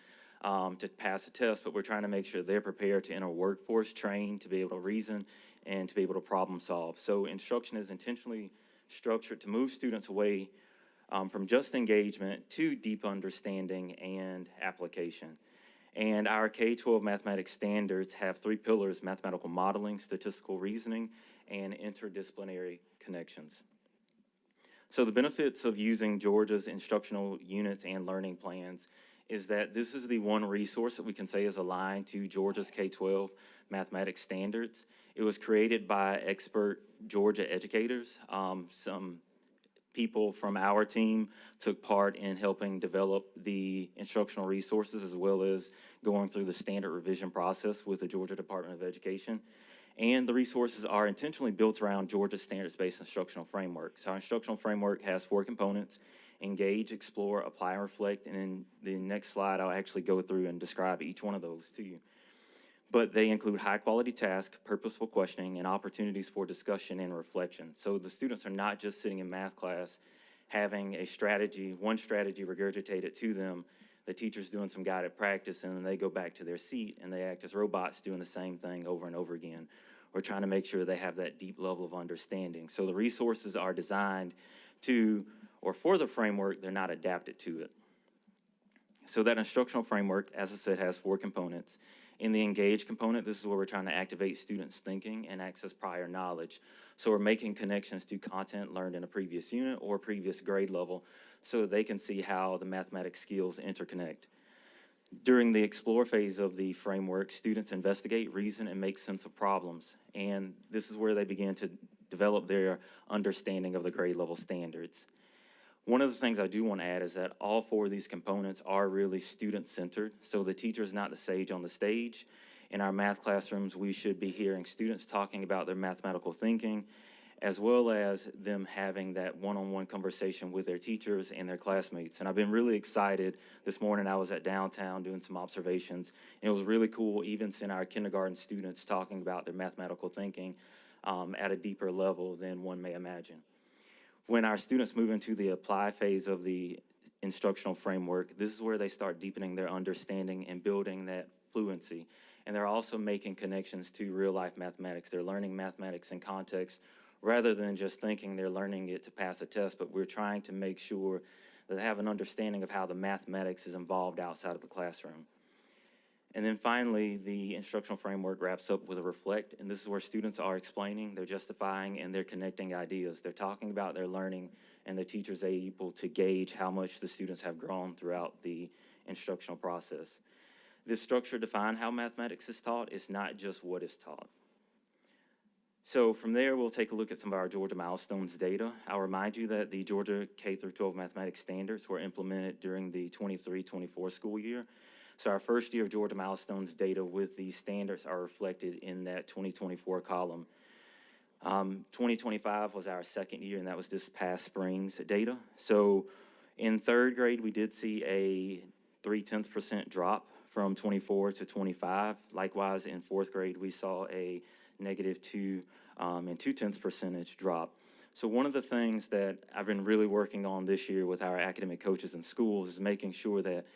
to pass a test, but we're trying to make sure they're prepared to enter a workforce, trained to be able to reason and to be able to problem solve. So instruction is intentionally structured to move students away from just engagement to deep understanding and application. And our K-12 mathematics standards have 3 pillars: mathematical modeling, statistical reasoning, and interdisciplinary connections. So the benefits of using Georgia's instructional units and learning plans is that this is the one resource that we can say is aligned to Georgia's K-12 mathematics standards. It was created by expert Georgia educators. Some people from our team took part in helping develop the instructional resources as well as going through the standard revision process with the Georgia Department of Education. And the resources are intentionally built around Georgia's standards-based instructional framework. So our instructional framework has 4 components: engage, explore, apply, and reflect. And in the next slide, I'll actually go through and describe each one of those to you. But they include high-quality tasks, purposeful questioning, and opportunities for discussion and reflection. So the students are not just sitting in math class having a strategy, one strategy regurgitated to them, the teacher's doing some guided practice, and then they go back to their seat and they act as robots doing the same thing over and over again. We're trying to make sure they have that deep level of understanding. So the resources are designed to, or for the framework, they're not adapted to it. So that instructional framework, as I said, has 4 components. In the engage component, this is where we're trying to activate students' thinking and access prior knowledge. So we're making connections to content learned in a previous unit or previous grade level so they can see how the mathematics skills interconnect. During the explore phase of the framework, students investigate, reason, and make sense of problems. And this is where they begin to develop their understanding of the grade level standards. One of the things I do want to add is that all 4 of these components are really student-centered. So the teacher is not the sage on the stage. In our math classrooms, we should be hearing students talking about their mathematical thinking, as well as them having that one-on-one conversation with their teachers and their classmates. And I've been really excited. This morning I was at downtown doing some observations, and it was really cool even seeing our kindergarten students talking about their mathematical thinking at a deeper level than one may imagine. When our students move into the apply phase of the instructional framework, this is where they start deepening their understanding and building that fluency. And they're also making connections to real-life mathematics. They're learning mathematics in context rather than just thinking they're learning it to pass a test, but we're trying to make sure that they have an understanding of how the mathematics is involved outside of the classroom. And then finally, the instructional framework wraps up with a reflect, and this is where students are explaining, they're justifying, and they're connecting ideas. They're talking about their learning, and the teacher's able to gauge how much the students have grown throughout the instructional process. This structure defines how mathematics is taught. It's not just what is taught. So from there, we'll take a look at some of our Georgia milestones data. I'll remind you that the Georgia K-12 mathematics standards were implemented during the 23-24 school year. So our first year of Georgia milestones data with these standards are reflected in that 2024 column. 2025 was our second year, and that was this past spring's data. So in 3rd grade, we did see a 0.3% drop from 24 to 25. Likewise, in 4th grade, we saw a -2 and 0.2% drop. So one of the things that I've been really working on this year with our academic coaches in schools is making sure that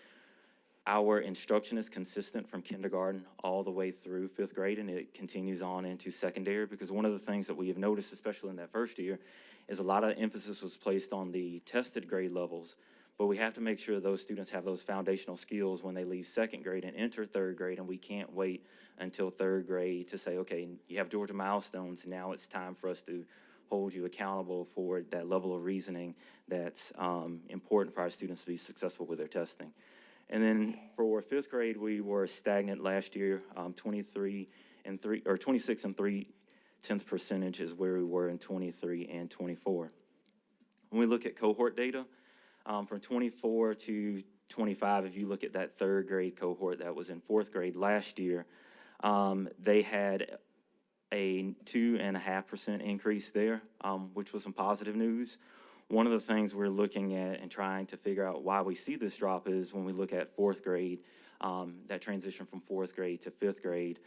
our instruction is consistent from kindergarten all the way through 5th grade, and it continues on into secondary, because one of the things that we have noticed, especially in that first year, is a lot of emphasis was placed on the tested grade levels, but we have to make sure those students have those foundational skills when they leave 2nd grade and enter 3rd grade, and we can't wait until 3rd grade to say, okay, you have Georgia milestones, now it's time for us to hold you accountable for that level of reasoning that's important for our students to be successful with their testing. And then for 5th grade, we were stagnant last year. 26 and 0.3% is where we were in 23 and 24. When we look at cohort data, from 24 to 25, if you look at that 3rd grade cohort that was in 4th grade last year, they had a 2.5% increase there, which was some positive news. One of the things we're looking at and trying to figure out why we see this drop is when we look at 4th grade, that transition from 4th grade to 5th grade,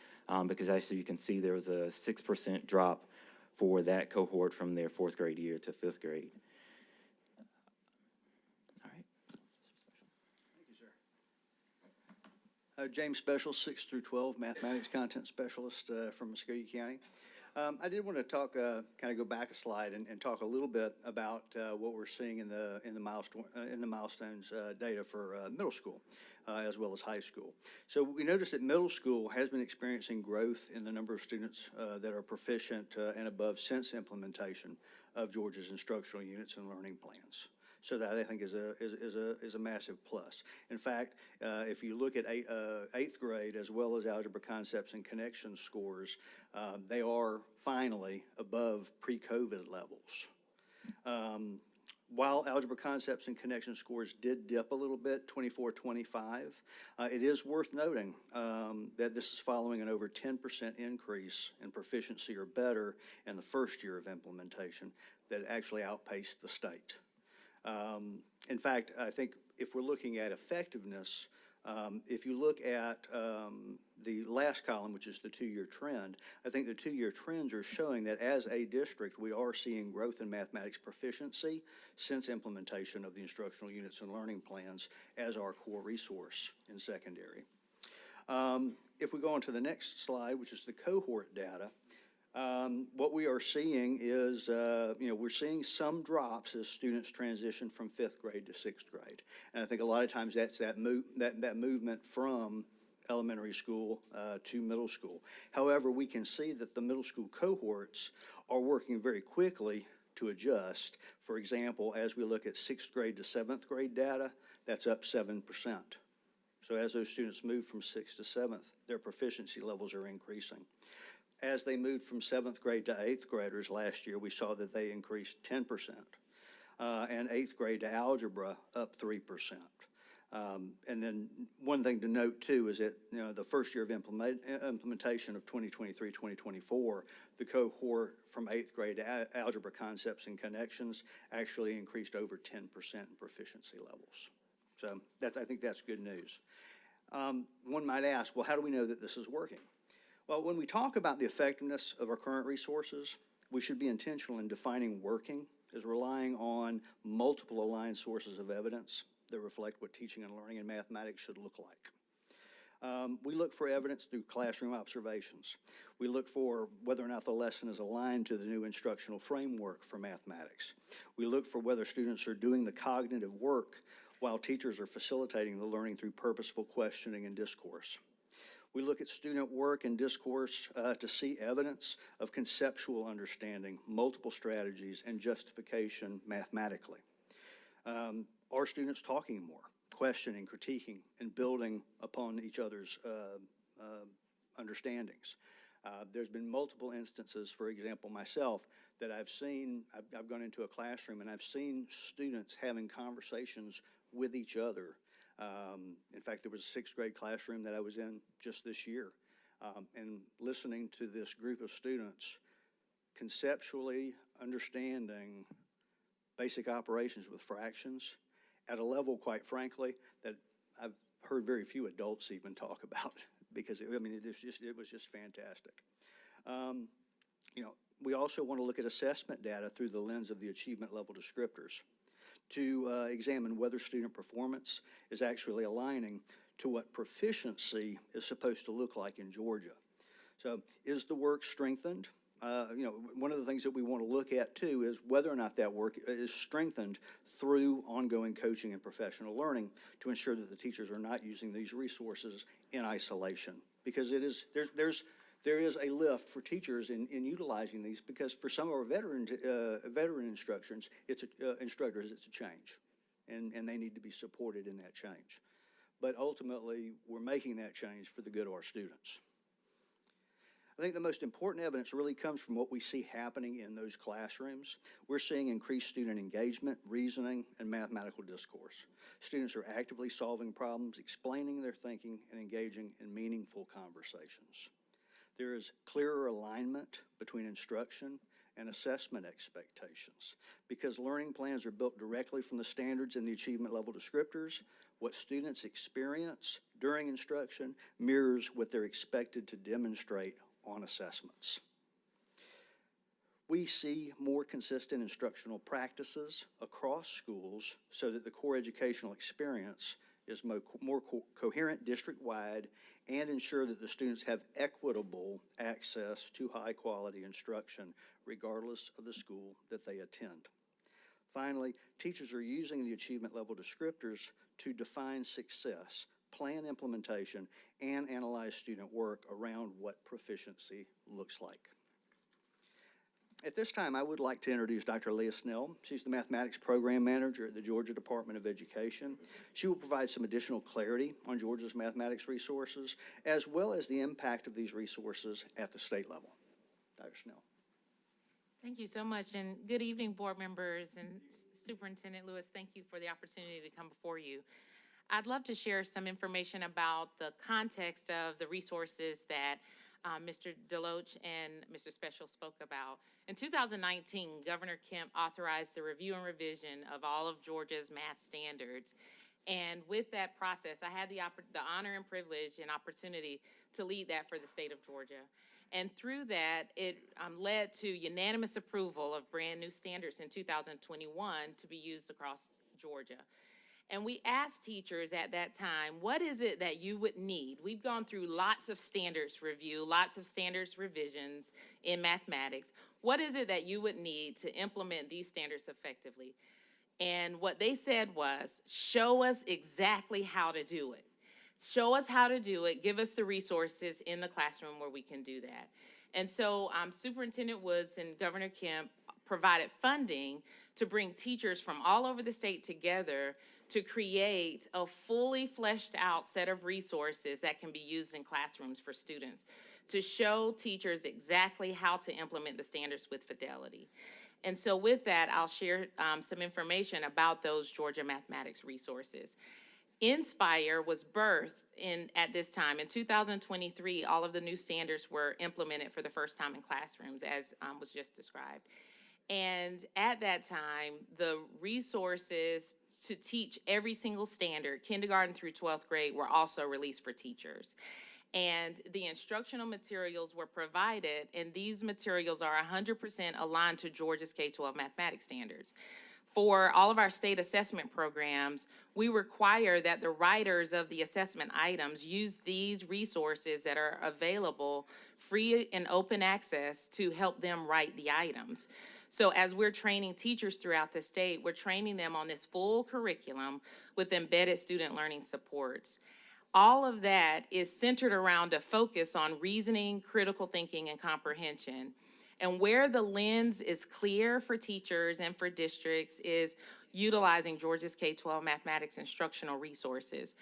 because actually you can see there was a 6% drop for that cohort from their 4th grade year to 5th grade. All right. Thank you, sir. James Special, 6 through 12, mathematics content specialist from Muscogee County. I did want to talk, kind of go back a slide and talk a little bit about what we're seeing in the milestones data for middle school as well as high school. So we noticed that middle school has been experiencing growth in the number of students that are proficient and above since implementation of Georgia's instructional units and learning plans. So that I think is a massive plus. In fact, if you look at eighth grade as well as algebra concepts and connection scores, they are finally above pre-COVID levels. While algebra concepts and connection scores did dip a little bit, 24-25, it is worth noting that this is following an over 10% increase in proficiency or better in the first year of implementation that actually outpaced the state. In fact, I think if we're looking at effectiveness, if you look at the last column, which is the two-year trend, I think the two-year trends are showing that as a district, we are seeing growth in mathematics proficiency since implementation of the instructional units and learning plans as our core resource in secondary. If we go on to the next slide, which is the cohort data, what we are seeing is, we're seeing some drops as students transition from 5th grade to 6th grade. And I think a lot of times that's that movement from elementary school to middle school. However, we can see that the middle school cohorts are working very quickly to adjust. For example, as we look at 6th grade to 7th grade data, that's up 7%. So as those students move from 6th to 7th, their proficiency levels are increasing. As they moved from 7th grade to 8th graders last year, we saw that they increased 10%. And 8th grade to algebra up 3%. And then one thing to note too is that, the first year of implementation of 2023-2024, the cohort from 8th grade to algebra concepts and connections actually increased over 10% in proficiency levels. So I think that's good news. One might ask, well, how do we know that this is working? Well, when we talk about the effectiveness of our current resources, we should be intentional in defining working as relying on multiple aligned sources of evidence that reflect what teaching and learning in mathematics should look like. We look for evidence through classroom observations. We look for whether or not the lesson is aligned to the new instructional framework for mathematics. We look for whether students are doing the cognitive work while teachers are facilitating the learning through purposeful questioning and discourse. We look at student work and discourse to see evidence of conceptual understanding, multiple strategies, and justification mathematically. Are students talking more, questioning, critiquing, and building upon each other's understandings? There's been multiple instances, for example, myself, that I've seen, I've gone into a classroom and I've seen students having conversations with each other. In fact, there was a 6th grade classroom that I was in just this year, and listening to this group of students conceptually understanding basic operations with fractions at a level, quite frankly, that I've heard very few adults even talk about, because it was just fantastic. We also want to look at assessment data through the lens of the achievement level descriptors to examine whether student performance is actually aligning to what proficiency is supposed to look like in Georgia. So is the work strengthened? One of the things that we want to look at too is whether or not that work is strengthened through ongoing coaching and professional learning to ensure that the teachers are not using these resources in isolation. Because there is a lift for teachers in utilizing these, because for some of our veteran instructors, it's a change, and they need to be supported in that change. But ultimately, we're making that change for the good of our students. I think the most important evidence really comes from what we see happening in those classrooms. We're seeing increased student engagement, reasoning, and mathematical discourse. Students are actively solving problems, explaining their thinking, and engaging in meaningful conversations. There is clearer alignment between instruction and assessment expectations. Because learning plans are built directly from the standards and the achievement level descriptors, what students experience during instruction mirrors what they're expected to demonstrate on assessments. We see more consistent instructional practices across schools so that the core educational experience is more coherent district-wide and ensure that the students have equitable access to high-quality instruction regardless of the school that they attend. Finally, teachers are using the achievement level descriptors to define success, plan implementation, and analyze student work around what proficiency looks like. At this time, I would like to introduce Dr. Leah Snell. She's the Mathematics Program Manager at the Georgia Department of Education. She will provide some additional clarity on Georgia's mathematics resources, as well as the impact of these resources at the state level. Dr. Snell. Thank you so much, and good evening, board members and Superintendent Lewis. Thank you for the opportunity to come before you. I'd love to share some information about the context of the resources that Mr. Deloach and Mr. Special spoke about. In 2019, Governor Kemp authorized the review and revision of all of Georgia's math standards. And with that process, I had the honor and privilege and opportunity to lead that for the state of Georgia. And through that, it led to unanimous approval of brand new standards in 2021 to be used across Georgia. And we asked teachers at that time, what is it that you would need? We've gone through lots of standards review, lots of standards revisions in mathematics. What is it that you would need to implement these standards effectively? And what they said was, show us exactly how to do it. Show us how to do it. Give us the resources in the classroom where we can do that. And so Superintendent Woods and Governor Kemp provided funding to bring teachers from all over the state together to create a fully fleshed out set of resources that can be used in classrooms for students, to show teachers exactly how to implement the standards with fidelity. And so with that, I'll share some information about those Georgia mathematics resources. Inspire was birthed at this time. In 2023, all of the new standards were implemented for the first time in classrooms, as was just described. And at that time, the resources to teach every single standard, kindergarten through 12th grade, were also released for teachers. And the instructional materials were provided, and these materials are 100% aligned to Georgia's K-12 mathematics standards. For all of our state assessment programs, we require that the writers of the assessment items use these resources that are available, free and open access, to help them write the items. So as we're training teachers throughout the state, we're training them on this full curriculum with embedded student learning supports. All of that is centered around a focus on reasoning, critical thinking, and comprehension. And where the lens is clear for teachers and for districts is utilizing Georgia's K-12 mathematics instructional resources.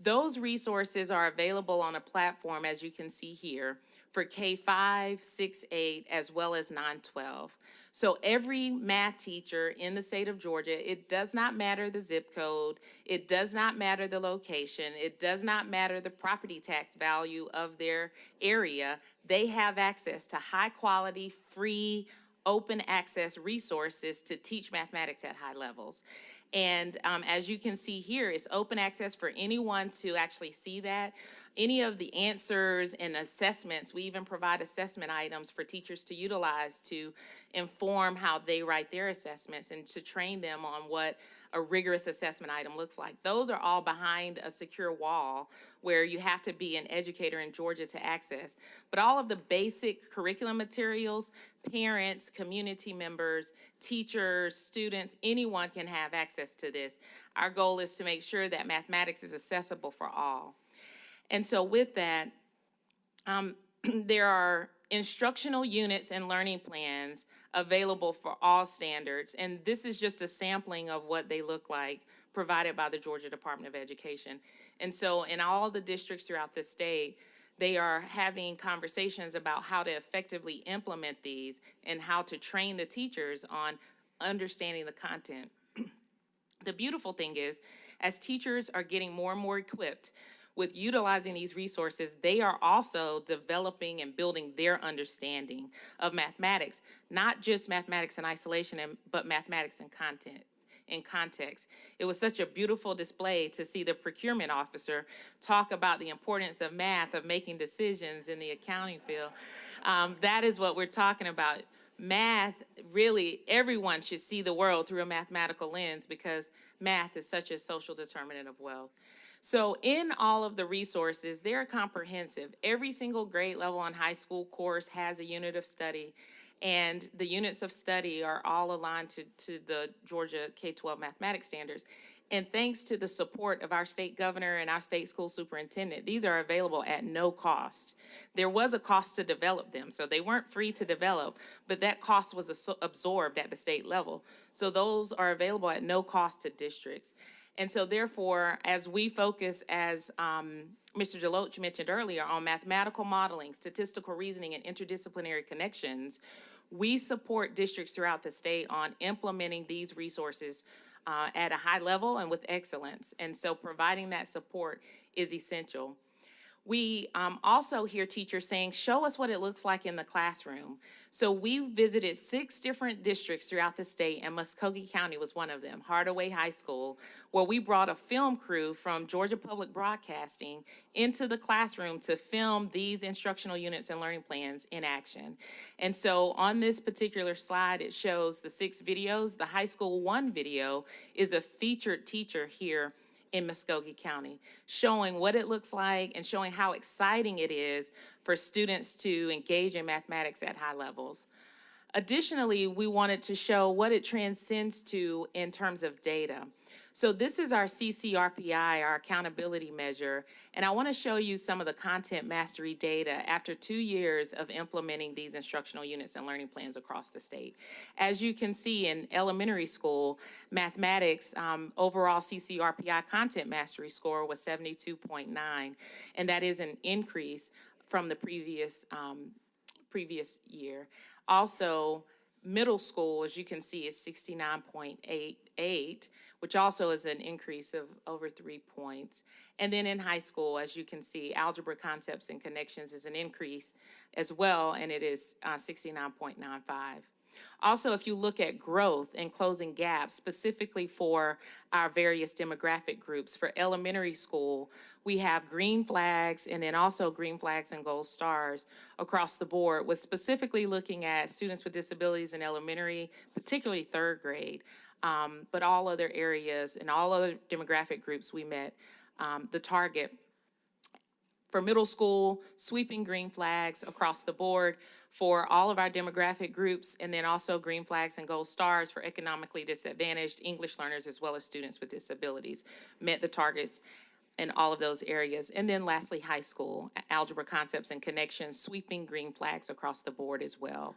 Those resources are available on a platform, as you can see here, for K-5, 6, 8, as well as 9-12. So every math teacher in the state of Georgia, it does not matter the zip code, it does not matter the location, it does not matter the property tax value of their area, they have access to high quality, free, open access resources to teach mathematics at high levels. And as you can see here, it's open access for anyone to actually see that. Any of the answers and assessments, we even provide assessment items for teachers to utilize to inform how they write their assessments and to train them on what a rigorous assessment item looks like. Those are all behind a secure wall where you have to be an educator in Georgia to access. But all of the basic curriculum materials, parents, community members, teachers, students, anyone can have access to this. Our goal is to make sure that mathematics is accessible for all. And so with that, there are instructional units and learning plans available for all standards. And this is just a sampling of what they look like provided by the Georgia Department of Education. And so in all the districts throughout the state, they are having conversations about how to effectively implement these and how to train the teachers on understanding the content. The beautiful thing is, as teachers are getting more and more equipped with utilizing these resources, they are also developing and building their understanding of mathematics, not just mathematics in isolation, but mathematics and content. In context. It was such a beautiful display to see the procurement officer talk about the importance of math, of making decisions in the accounting field. That is what we're talking about. Math, really, everyone should see the world through a mathematical lens because math is such a social determinant of wealth. So in all of the resources, they're comprehensive. Every single grade level on high school course has a unit of study, and the units of study are all aligned to the Georgia K-12 mathematics standards. And thanks to the support of our state governor and our state school superintendent, these are available at no cost. There was a cost to develop them, so they weren't free to develop, but that cost was absorbed at the state level. So those are available at no cost to districts. And so therefore, as we focus, as Mr. Deloach mentioned earlier, on mathematical modeling, statistical reasoning, and interdisciplinary connections, we support districts throughout the state on implementing these resources at a high level and with excellence. And so providing that support is essential. We also hear teachers saying, show us what it looks like in the classroom. So we visited 6 different districts throughout the state, and Muscogee County was one of them, Hardaway High School, where we brought a film crew from Georgia Public Broadcasting into the classroom to film these instructional units and learning plans in action. And so on this particular slide, it shows the 6 videos. The high school 1 video is a featured teacher here in Muscogee County, showing what it looks like and showing how exciting it is for students to engage in mathematics at high levels. Additionally, we wanted to show what it transcends to in terms of data. So this is our CCRPI, our accountability measure, and I want to show you some of the content mastery data after 2 years of implementing these instructional units and learning plans across the state. As you can see in elementary school, mathematics, overall CCRPI content mastery score was 72.9, and that is an increase from the previous year. Also, middle school, as you can see, is 69.88, which also is an increase of over 3 points. And then in high school, as you can see, algebra concepts and connections is an increase as well, and it is 69.95. Also, if you look at growth and closing gaps, specifically for our various demographic groups, for elementary school, we have green flags and then also green flags and gold stars across the board, with specifically looking at students with disabilities in elementary, particularly 3rd grade, but all other areas and all other demographic groups we met the target. For middle school, sweeping green flags across the board for all of our demographic groups, and then also green flags and gold stars for economically disadvantaged English learners as well as students with disabilities, met the targets in all of those areas. And then lastly, high school, algebra concepts and connections, sweeping green flags across the board as well.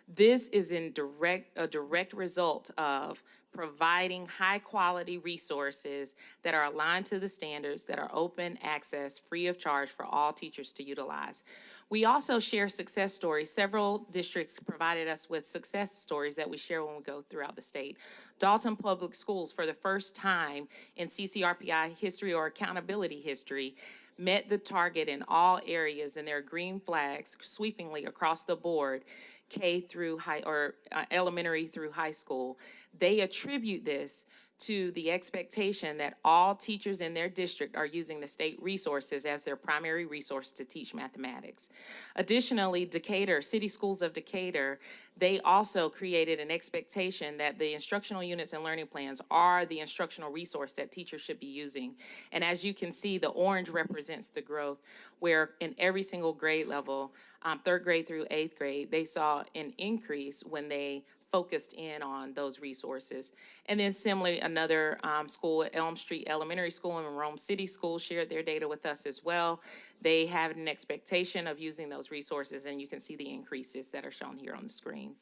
This is a direct result of providing high quality resources that are aligned to the standards, that are open access, free of charge for all teachers to utilize. We also share success stories. Several districts provided us with success stories that we share when we go throughout the state. Dalton Public Schools, for the first time in CCRPI history or accountability history, met the target in all areas, and their green flags sweepingly across the board, K through high, or elementary through high school. They attribute this to the expectation that all teachers in their district are using the state resources as their primary resource to teach mathematics. Additionally, Decatur, City Schools of Decatur, they also created an expectation that the instructional units and learning plans are the instructional resource that teachers should be using. And as you can see, the orange represents the growth, where in every single grade level, 3rd grade through 8th grade, they saw an increase when they focused in on those resources. And then similarly, another school at Elm Street Elementary School and Rome City School shared their data with us as well. They have an expectation of using those resources, and you can see the increases that are shown here on the screen.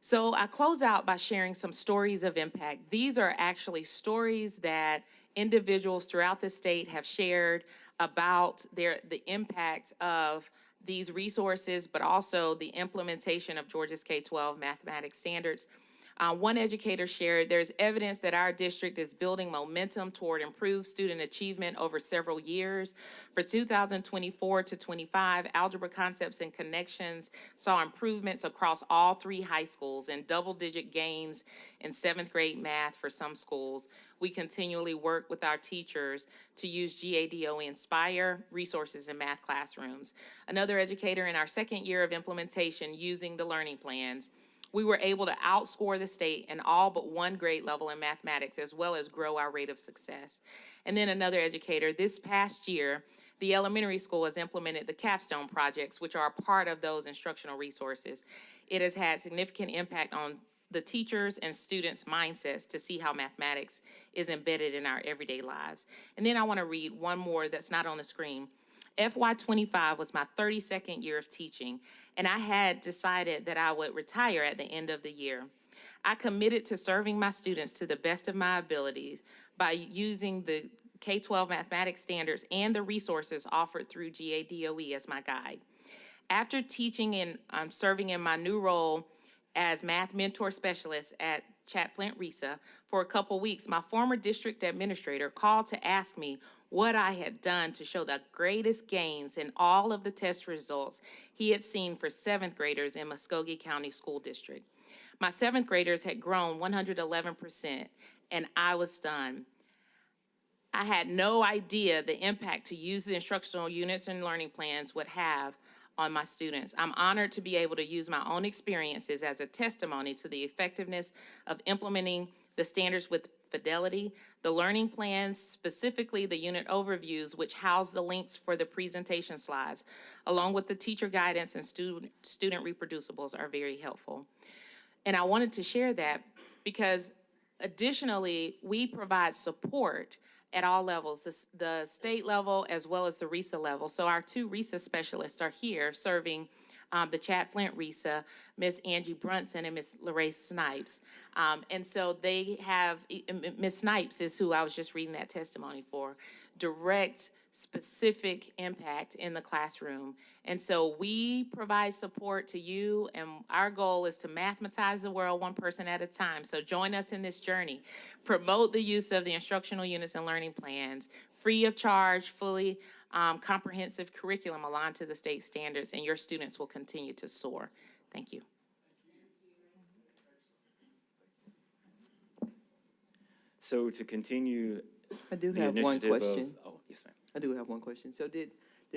So I close out by sharing some stories of impact. These are actually stories that individuals throughout the state have shared about the impact of these resources, but also the implementation of Georgia's K-12 mathematics standards. One educator shared, there's evidence that our district is building momentum toward improved student achievement over several years. For 2024 to 25, algebra concepts and connections saw improvements across all 3 high schools and double-digit gains in 7th grade math for some schools. We continually work with our teachers to use GADO Inspire resources in math classrooms. Another educator in our 2nd year of implementation using the learning plans, we were able to outscore the state in all but 1 grade level in mathematics, as well as grow our rate of success. And then another educator, this past year, the elementary school has implemented the capstone projects, which are a part of those instructional resources. It has had significant impact on the teachers' and students' mindsets to see how mathematics is embedded in our everyday lives. And then I want to read one more that's not on the screen. FY25 was my 32nd year of teaching, and I had decided that I would retire at the end of the year. I committed to serving my students to the best of my abilities by using the K-12 mathematics standards and the resources offered through GADOE as my guide. After teaching and serving in my new role as math mentor specialist at Chat Flint RESA for a couple weeks, my former district administrator called to ask me what I had done to show the greatest gains in all of the test results he had seen for 7th graders in Muscogee County School District. My 7th graders had grown 111%, and I was stunned. I had no idea the impact to use the instructional units and learning plans would have on my students. I'm honored to be able to use my own experiences as a testimony to the effectiveness of implementing the standards with fidelity, the learning plans, specifically the unit overviews, which house the links for the presentation slides, along with the teacher guidance and student reproducibles are very helpful. And I wanted to share that because additionally, we provide support at all levels, the state level as well as the RESA level. So our 2 RESA specialists are here serving the Chat Flint RESA, Miss Angie Brunson and Miss Lorraine Snipes. And so they have, Miss Snipes is who I was just reading that testimony for, direct specific impact in the classroom. And so we provide support to you, and our goal is to mathematize the world one person at a time. So join us in this journey. Promote the use of the instructional units and learning plans, free of charge, fully comprehensive curriculum aligned to the state standards, and your students will continue to soar. Thank you. So to continue, I do the have one initiative of- question. Oh, yes, ma'am. I do have one question. So did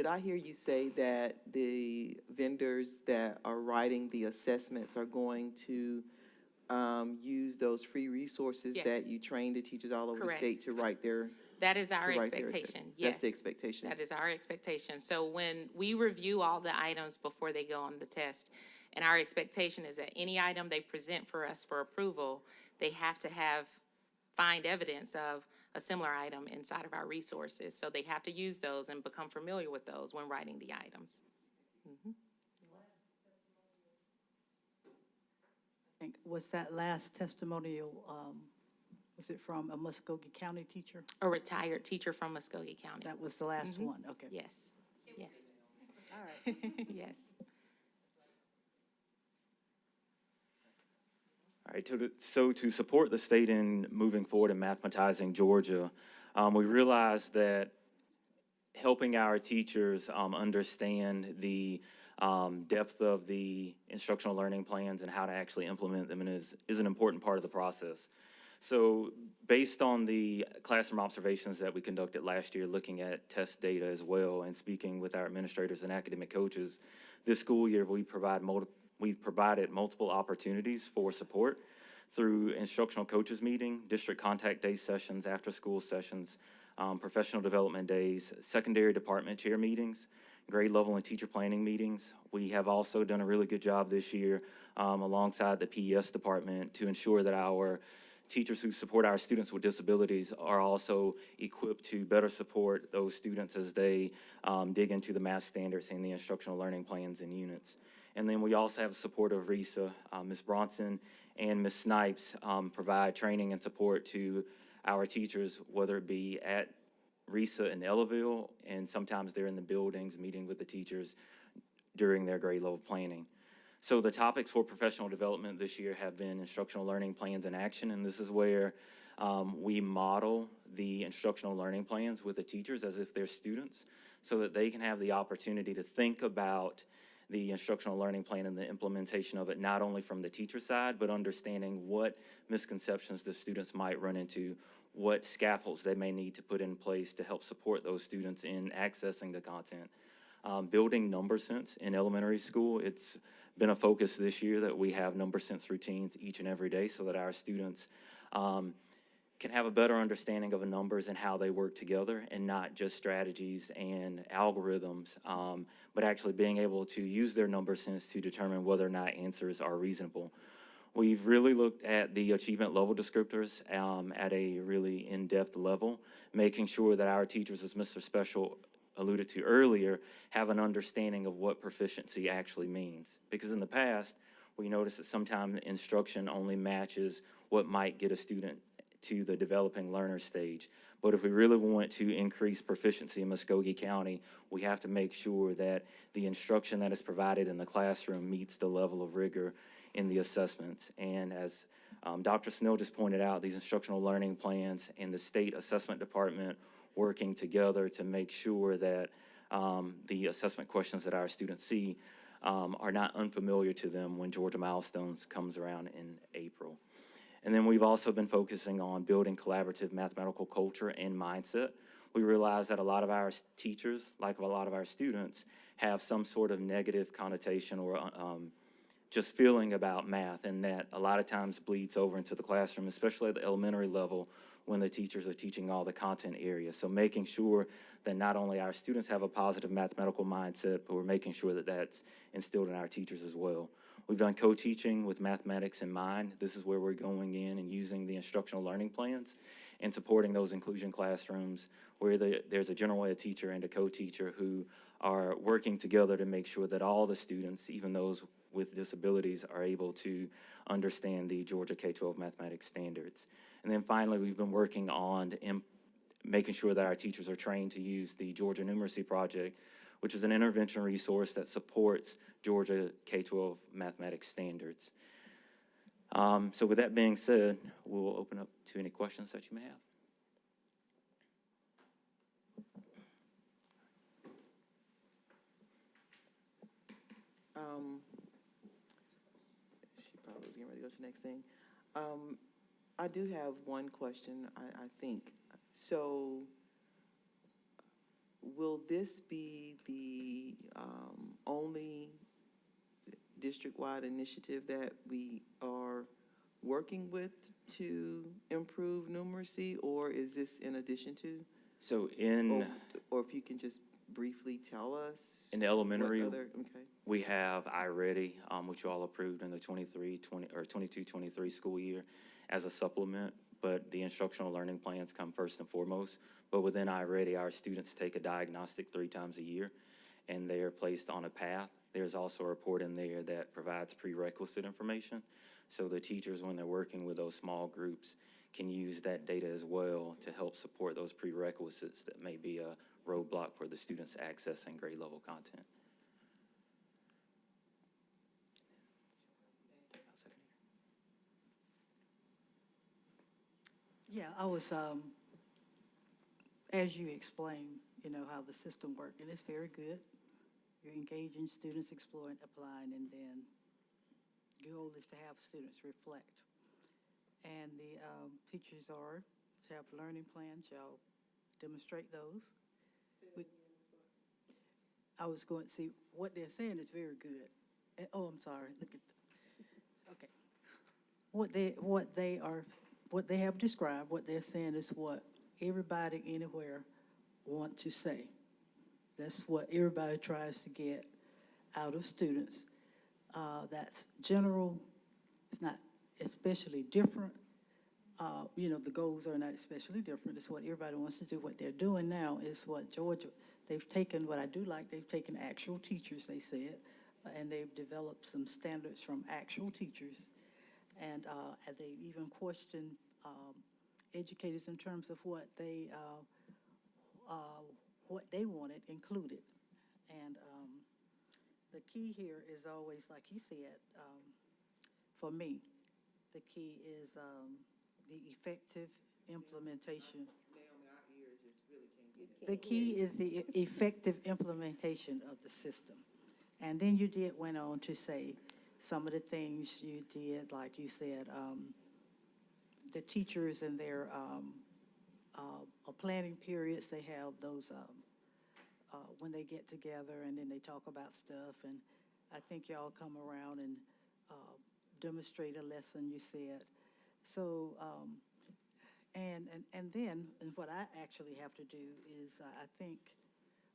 I hear you say that the vendors that are writing the assessments are going to use those free resources Yes. that you train the teachers all over the Correct. state to write their? That is our to write their expectation, assessment? yes. That's the expectation. That is our expectation. So when we review all the items before they go on the test, and our expectation is that any item they present for us for approval, they have to find evidence of a similar item inside of our resources. So they have to use those and become familiar with those when writing the items. Mhm. I think, was that last testimonial, was it from a Muscogee County teacher? A retired teacher from Muscogee County. That was the last Mhm. one, okay. Yes, yes. All right. Yes. All right, so to support the state in moving forward in mathematizing Georgia, we realized that helping our teachers understand the depth of the instructional learning plans and how to actually implement them is an important part of the process. So based on the classroom observations that we conducted last year, looking at test data as well, and speaking with our administrators and academic coaches, this school year we've provided multiple opportunities for support through instructional coaches meeting, district contact day sessions, after school sessions, professional development days, secondary department chair meetings, grade level and teacher planning meetings. We have also done a really good job this year alongside the PES department to ensure that our teachers who support our students with disabilities are also equipped to better support those students as they dig into the math standards and the instructional learning plans and units. And then we also have support of RESA. Ms. Bronson and Ms. Snipes provide training and support to our teachers, whether it be at RESA in Ellaville, and sometimes they're in the buildings meeting with the teachers during their grade level planning. So the topics for professional development this year have been instructional learning plans in action, and this is where we model the instructional learning plans with the teachers as if they're students, so that they can have the opportunity to think about the instructional learning plan and the implementation of it, not only from the teacher side, but understanding what misconceptions the students might run into, what scaffolds they may need to put in place to help support those students in accessing the content. Building number sense in elementary school, it's been a focus this year that we have number sense routines each and every day so that our students can have a better understanding of the numbers and how they work together, and not just strategies and algorithms, but actually being able to use their number sense to determine whether or not answers are reasonable. We've really looked at the achievement level descriptors at a really in-depth level, making sure that our teachers, as Mr. Special alluded to earlier, have an understanding of what proficiency actually means. Because in the past, we noticed that sometimes instruction only matches what might get a student to the developing learner stage. But if we really want to increase proficiency in Muscogee County, we have to make sure that the instruction that is provided in the classroom meets the level of rigor in the assessments. And as Dr. Snell just pointed out, these instructional learning plans and the state assessment department working together to make sure that the assessment questions that our students see are not unfamiliar to them when Georgia Milestones comes around in April. And then we've also been focusing on building collaborative mathematical culture and mindset. We realize that a lot of our teachers, like a lot of our students, have some sort of negative connotation or just feeling about math, and that a lot of times bleeds over into the classroom, especially at the elementary level when the teachers are teaching all the content areas. So making sure that not only our students have a positive mathematical mindset, but we're making sure that that's instilled in our teachers as well. We've done co-teaching with mathematics in mind. This is where we're going in and using the instructional learning plans and supporting those inclusion classrooms where there's a general ed teacher and a co-teacher who are working together to make sure that all the students, even those with disabilities, are able to understand the Georgia K-12 mathematics standards. And then finally, we've been working on making sure that our teachers are trained to use the Georgia Numeracy Project, which is an intervention resource that supports Georgia K-12 mathematics standards. So with that being said, we'll open up to any questions that you may have. She probably was getting ready to go to the next thing. I do have one question, I think. So will this be the only district-wide initiative that we are working with to improve numeracy, or is this in addition to? So or if you can just briefly tell us. In elementary, okay. we have iReady, which you all approved in the 22-23 school year as a supplement, but the instructional learning plans come first and foremost. But within iReady, our students take a diagnostic 3 times a year, and they are placed on a path. There's also a report in there that provides prerequisite information. So the teachers, when they're working with those small groups, can use that data as well to help support those prerequisites that may be a roadblock for the students accessing grade level content. Yeah, I was, as you explained, you know, how the system worked, and it's very good. You're engaging students, exploring, applying, and then your goal is to have students reflect. And the teachers are to have learning plans. Y'all demonstrate those. I was going to see what they're saying is very good. And, oh, I'm sorry. Look at. Okay. What they have described, what they're saying is what everybody anywhere want to say. That's what everybody tries to get out of students. That's general. It's not especially different. You know, the goals are not especially different. It's what everybody wants to do. What they're doing now is what Georgia, they've taken, what I do like, they've taken actual teachers, they said, and they've developed some standards from actual teachers. And they even questioned educators in terms of what they wanted included. And the key here is always, like he said, for me, the key is the effective implementation. The key is the effective implementation of the system. And then you went on to say some of the things you did, like you said, the teachers and their planning periods, they have those when they get together and then they talk about stuff. And I think y'all come around and demonstrate a lesson, you said. So And then, and what I actually have to do is, I think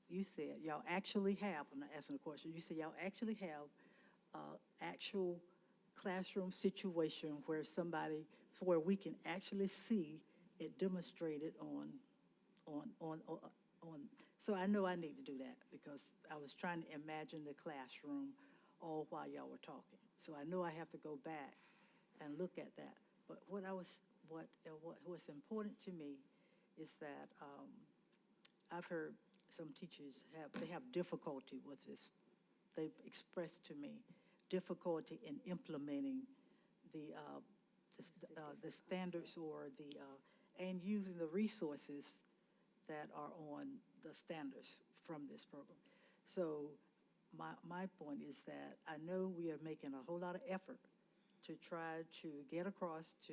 you said y'all actually have, I'm not asking a question, you said y'all actually have actual classroom situation where somebody, where we can actually see it demonstrated on, so I know I need to do that because I was trying to imagine the classroom all while y'all were talking. So I know I have to go back and look at that. But what's important to me is that I've heard some teachers have difficulty with this. They've expressed to me difficulty in implementing the standards or and using the resources that are on the standards from this program. So my point is that I know we are making a whole lot of effort to try to get across to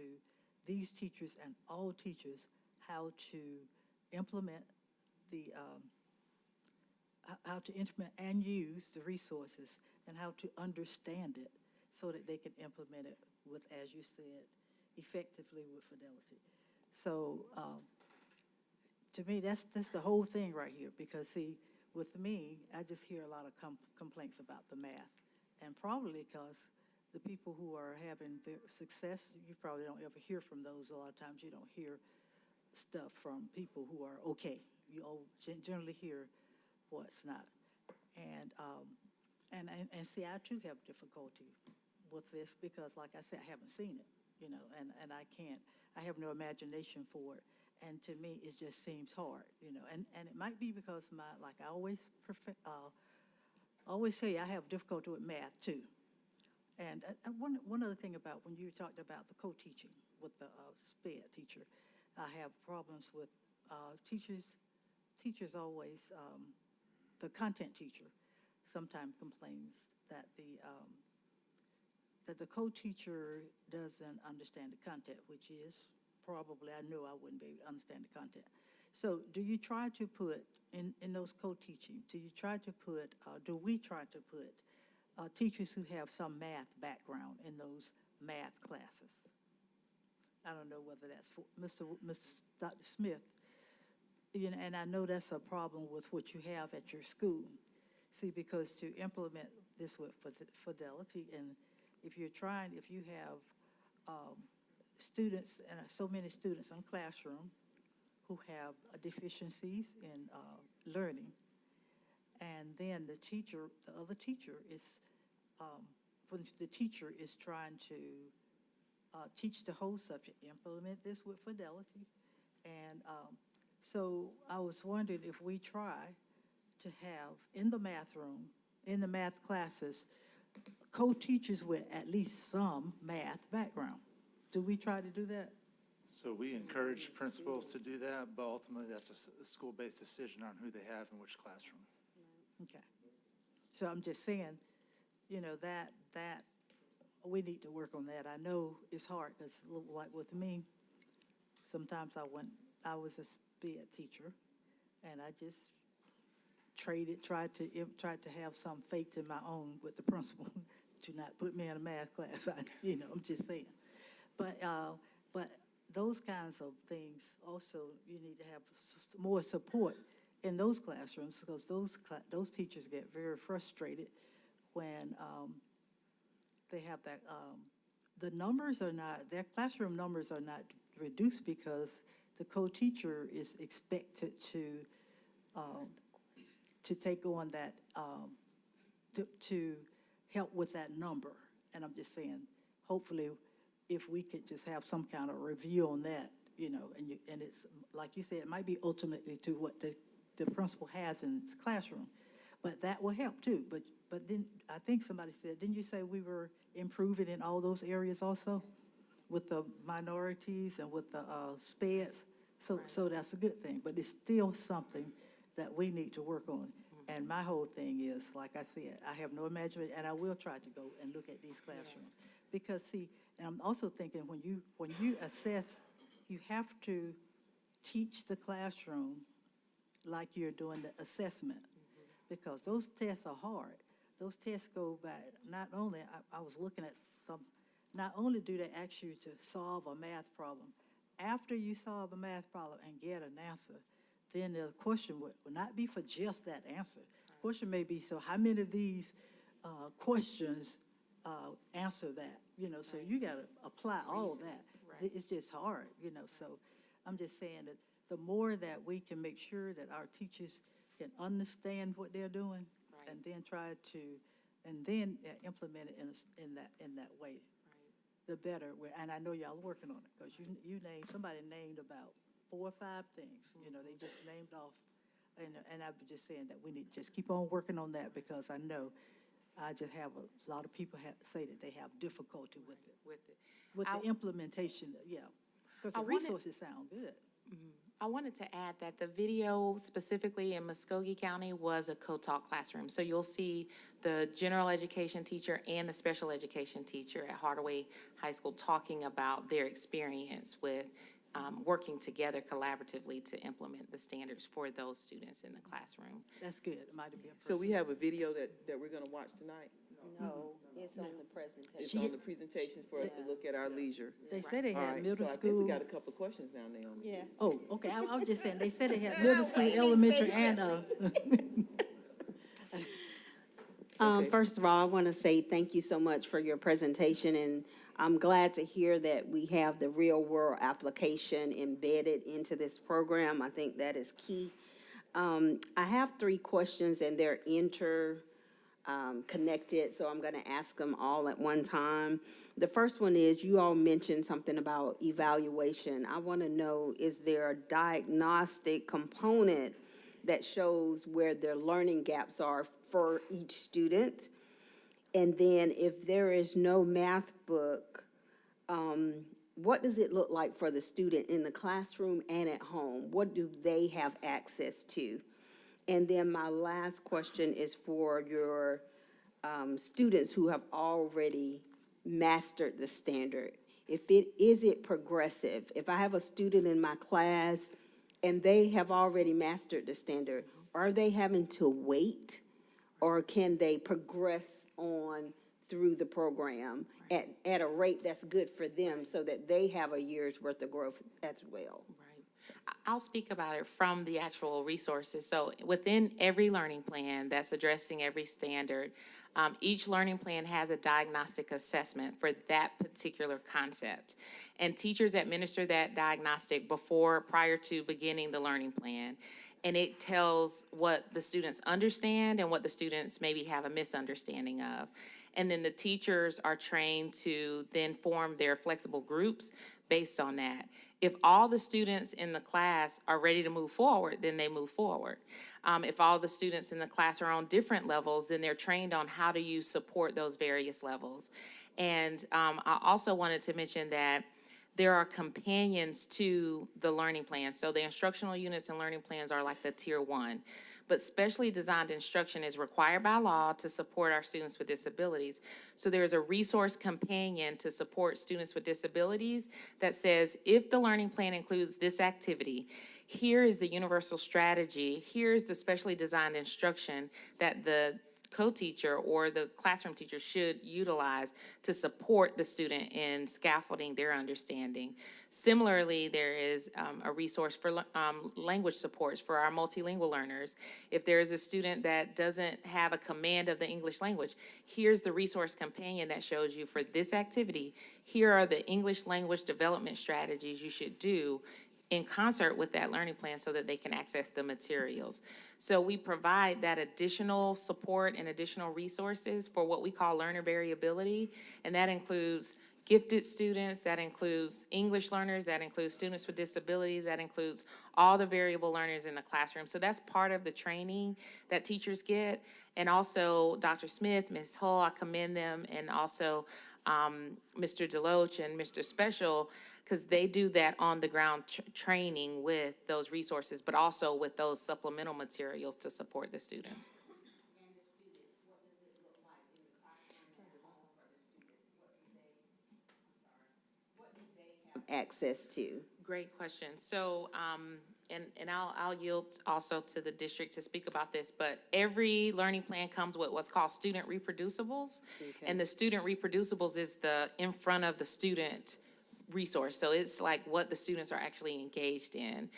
these teachers and all teachers how to implement how to implement and use the resources and how to understand it so that they can implement it with, as you said, effectively with fidelity. So to me, that's the whole thing right here, because see, with me, I just hear a lot of complaints about the math, and probably because the people who are having success, you probably don't ever hear from those. A lot of times you don't hear stuff from people who are okay. You generally hear what's not. And see, I too have difficulty with this because, like I said, I haven't seen it, and I can't, I have no imagination for it. And to me, it just seems hard, and it might be because like I always say, I have difficulty with math too. And one other thing about when you talked about the co-teaching with the SPED teacher, I have problems with teachers always, the content teacher sometimes complains that the co-teacher doesn't understand the content, which is probably, I know I wouldn't be able to understand the content. So do you try to put, in those co-teaching, do we try to put teachers who have some math background in those math classes? I don't know whether that's for Dr. Smith, and I know that's a problem with what you have at your school. See, because to implement this with fidelity, and if you have students, and so many students in a classroom who have deficiencies in learning, and then the other teacher is, when the teacher is trying to teach the whole subject, implement this with fidelity. And so I was wondering if we try to have in the math room, in the math classes, co-teachers with at least some math background. Do we try to do that? So we encourage principals to do that, but ultimately that's a school-based decision on who they have in which classroom. Okay. So I'm just saying, that we need to work on that. I know it's hard because, like with me, sometimes I was a SPED teacher, and I just tried to have some faith in my own with the principal to not put me in a math class. I'm just saying. But those kinds of things also, you need to have more support in those classrooms, because those teachers get very frustrated when they have that, their classroom numbers are not reduced because the co-teacher is expected to take on that, to help with that number. And I'm just saying, hopefully, if we could just have some kind of review on that, and it's, like you said, it might be ultimately to what the principal has in his classroom, but that will help too. But then I think somebody said, didn't you say we were improving in all those areas also, with the minorities and with the SPEDs? So that's a good thing, but it's still something that we need to work on. And my whole thing is, like I said, I have no imagination, and I will try to go and look at these classrooms. Yes. Because see, and I'm also thinking when you assess, you have to teach the classroom like you're doing the assessment, because those tests are hard. Those tests go back, not only, I was looking at some, not only do they ask you to solve a math problem after you solve the math problem and get an answer, then the question would not be for just that answer. The question may be, so how many of these questions answer that? You know, so you got to apply all of that. It's just hard, you know, so I'm just saying that the more that we can make sure that our teachers can understand what they're doing and then try to, and then implement it in that way, the better. And I know y'all are working on it, because somebody named about 4 or 5 things, you know, they just named off. And I've been just saying that we need to just keep on working on that, because I know I just have a lot of people say that they have difficulty with it. With the implementation, yeah, because the resources sound good. I wanted to add that the video specifically in Muscogee County was a co-taught classroom. So you'll see the general education teacher and the special education teacher at Hardaway High School talking about their experience with working together collaboratively to implement the standards for those students in the classroom. That's good. It might have been. So we have a video that we're going to watch tonight? No, it's on the presentation. It's on the presentation for us to look at our leisure. They said they had middle so I think school. we got a couple of questions now, Naomi. Yeah. Oh, okay, I was just saying, they said they had middle school, elementary, and, First of all, I want to say thank you so much for your presentation, and I'm glad to hear that we have the real-world application embedded into this program. I think that is key. I have 3 questions, and they're connected, so I'm going to ask them all at one time. The first one is, you all mentioned something about evaluation. I want to know, is there a diagnostic component that shows where their learning gaps are for each student? And then if there is no math book, what does it look like for the student in the classroom and at home? What do they have access to? And then my last question is for your students who have already mastered the standard. Is it progressive? If I have a student in my class and they have already mastered the standard, are they having to wait, or can they progress on through the program at a rate that's good for them, so that they have a year's worth of growth as well? I'll speak about it from the actual resources. So within every learning plan that's addressing every standard, each learning plan has a diagnostic assessment for that particular concept. And teachers administer that diagnostic prior to beginning the learning plan. And it tells what the students understand and what the students maybe have a misunderstanding of. And then the teachers are trained to then form their flexible groups based on that. If all the students in the class are ready to move forward, then they move forward. If all the students in the class are on different levels, then they're trained on how do you support those various levels. And I also wanted to mention that there are companions to the learning plan. So the instructional units and learning plans are like the tier 1. But specially designed instruction is required by law to support our students with disabilities. So there's a resource companion to support students with disabilities that says, if the learning plan includes this activity, here is the universal strategy, here's the specially designed instruction that the co-teacher or the classroom teacher should utilize to support the student in scaffolding their understanding. Similarly, there is a resource for language supports for our multilingual learners. If there is a student that doesn't have a command of the English language, here's the resource companion that shows you for this activity, here are the English language development strategies you should do in concert with that learning plan so that they can access the materials. So we provide that additional support and additional resources for what we call learner variability, and that includes gifted students, that includes English learners, that includes students with disabilities, that includes all the variable learners in the classroom. So that's part of the training that teachers get. And also Dr. Smith, Ms. Hull, I commend them, and also Mr. Deloach and Mr. Special, because they do that on the ground training with those resources, but also with those supplemental materials to support the students. Access to? Great question. So, and I'll yield also to the district to speak about this, but every learning plan comes with what's called student reproducibles. Okay. And the student reproducibles is the in front of the student resource. So it's like what the students are actually engaged in.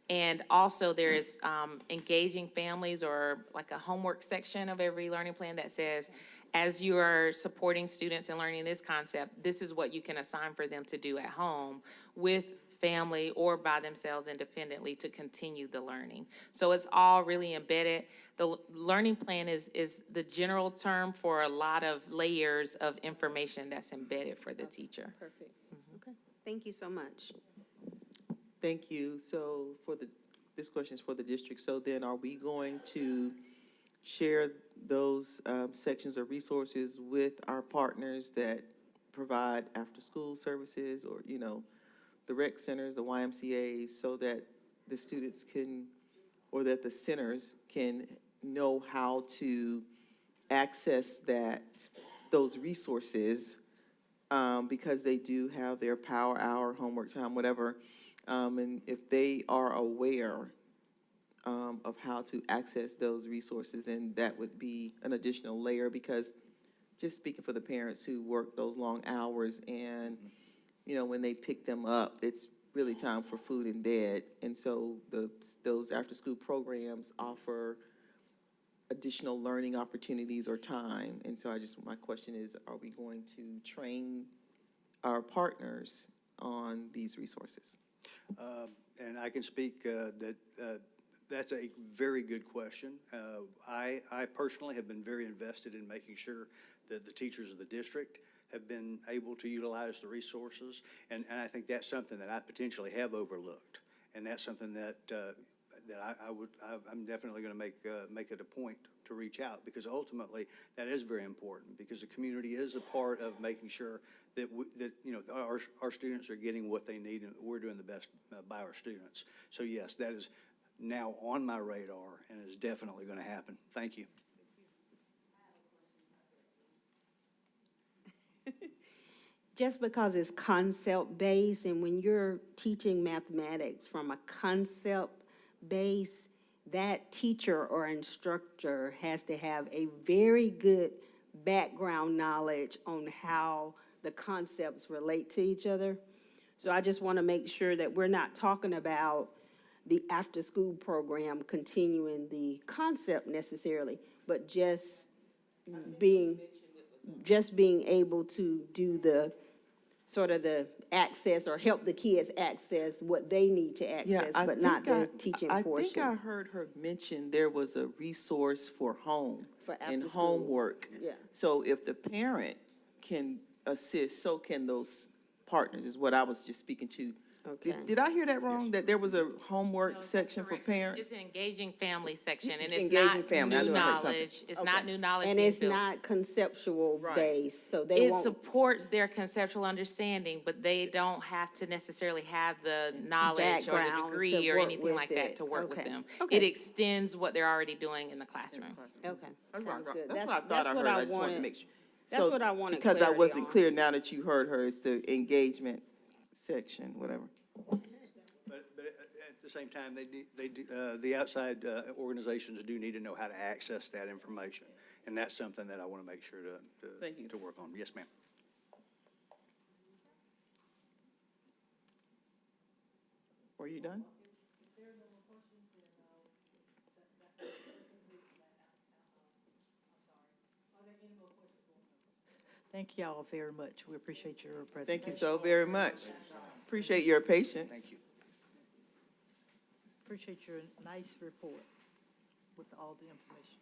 And also there is engaging families, or like a homework section of every learning plan that says, as you are supporting students in learning this concept, this is what you can assign for them to do at home with family or by themselves independently to continue the learning. So it's all really embedded. The learning plan is the general term for a lot of layers of information that's embedded for the teacher. Perfect. Okay. Thank you so much. Thank you. So this question is for the district. So then are we going to share those sections or resources with our partners that provide after-school services, or, the rec centers, the YMCAs, so that the students can, or that the centers can know how to access those resources, because they do have their power hour, homework time, whatever, and if they are aware of how to access those resources, then that would be an additional layer, because just speaking for the parents who work those long hours, and, when they pick them up, it's really time for food and bed. And so those after-school programs offer additional learning opportunities or time. And so my question is, are we going to train our partners on these resources? And I can speak that's a very good question. I personally have been very invested in making sure that the teachers of the district have been able to utilize the resources, and I think that's something that I potentially have overlooked, and that's something that I'm definitely going to make it a point to reach out, because ultimately that is very important, because the community is a part of making sure that our students are getting what they need, and we're doing the best by our students. So yes, that is now on my radar and is definitely going to happen. Thank you. Just because it's concept-based, and when you're teaching mathematics from a concept base, that teacher or instructor has to have a very good background knowledge on how the concepts relate to each other. So I just want to make sure that we're not talking about the after-school program continuing the concept necessarily, but just being able to do the sort of the access, or help the kids access what they need to access, but not the teaching portion. I think I heard her mention there was a resource for home and homework. Yeah. So if the parent can assist, so can those partners, is what I was just speaking to. Okay. Did I hear that wrong, that there was a homework section for parents? It's an engaging family section, and it's Engaging not family. I new knew I heard something. knowledge. It's not new knowledge And being it's built. not conceptual based, so they It won't. supports their conceptual understanding, but they don't have to necessarily have the knowledge or the Background degree to or work anything with like it. that to work with Okay. them. Okay. It extends what they're already doing in the classroom. Okay, sounds good. That's what I thought I heard. I just wanted to make sure. That's So, what I wanted because I clarity wasn't on. clear, now that you heard her, it's the engagement section, whatever. But at the same time, the outside organizations do need to know how to access that information, and that's something that I want to make sure to work on. Yes, ma'am. Were you done? Thank you all very much. We appreciate your presentation. Thank you so very much. Appreciate your patience. Thank you. Appreciate your nice report with all the information.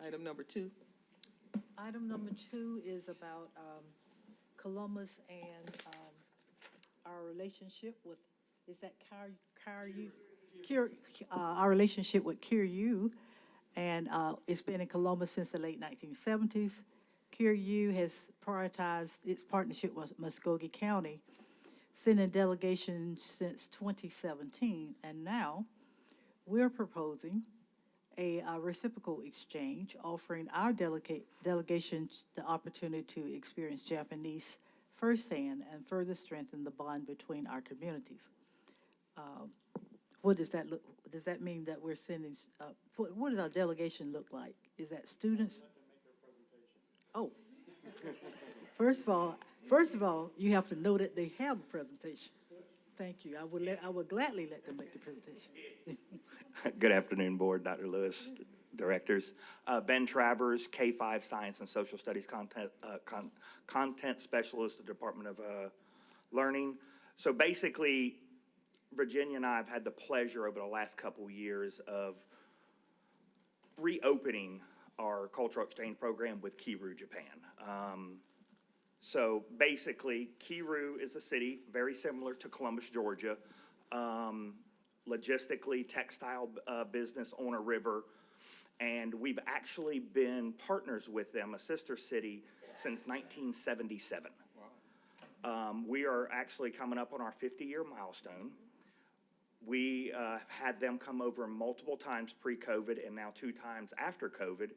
Item number 2. Item number 2 is about Columbus and our relationship with, is that our relationship with CureU, and it's been in Columbus since the late 1970s. CureU has prioritized its partnership with Muscogee County, sending delegations since 2017, and now we're proposing a reciprocal exchange, offering our delegations the opportunity to experience Japanese firsthand and further strengthen the bond between our communities. What does that look? Does that mean that we're sending? What does our delegation look like? Is that students? Oh, first of all, First of all, you have to know that they have a presentation. Thank you. I would gladly let them make the presentation. Good afternoon, Board, Dr. Lewis, directors. Ben Travers, K-5 Science and Social Studies Content Specialist at the Department of Learning. So basically, Virginia and I have had the pleasure over the last couple years of reopening our cultural exchange program with Kiru, Japan. So basically, Kiru is a city very similar to Columbus, Georgia. Logistically, textile business on a river. And we've actually been partners with them, a sister city, since 1977. We are actually coming up on our 50-year milestone. We had them come over multiple times pre-COVID and now 2 times after COVID.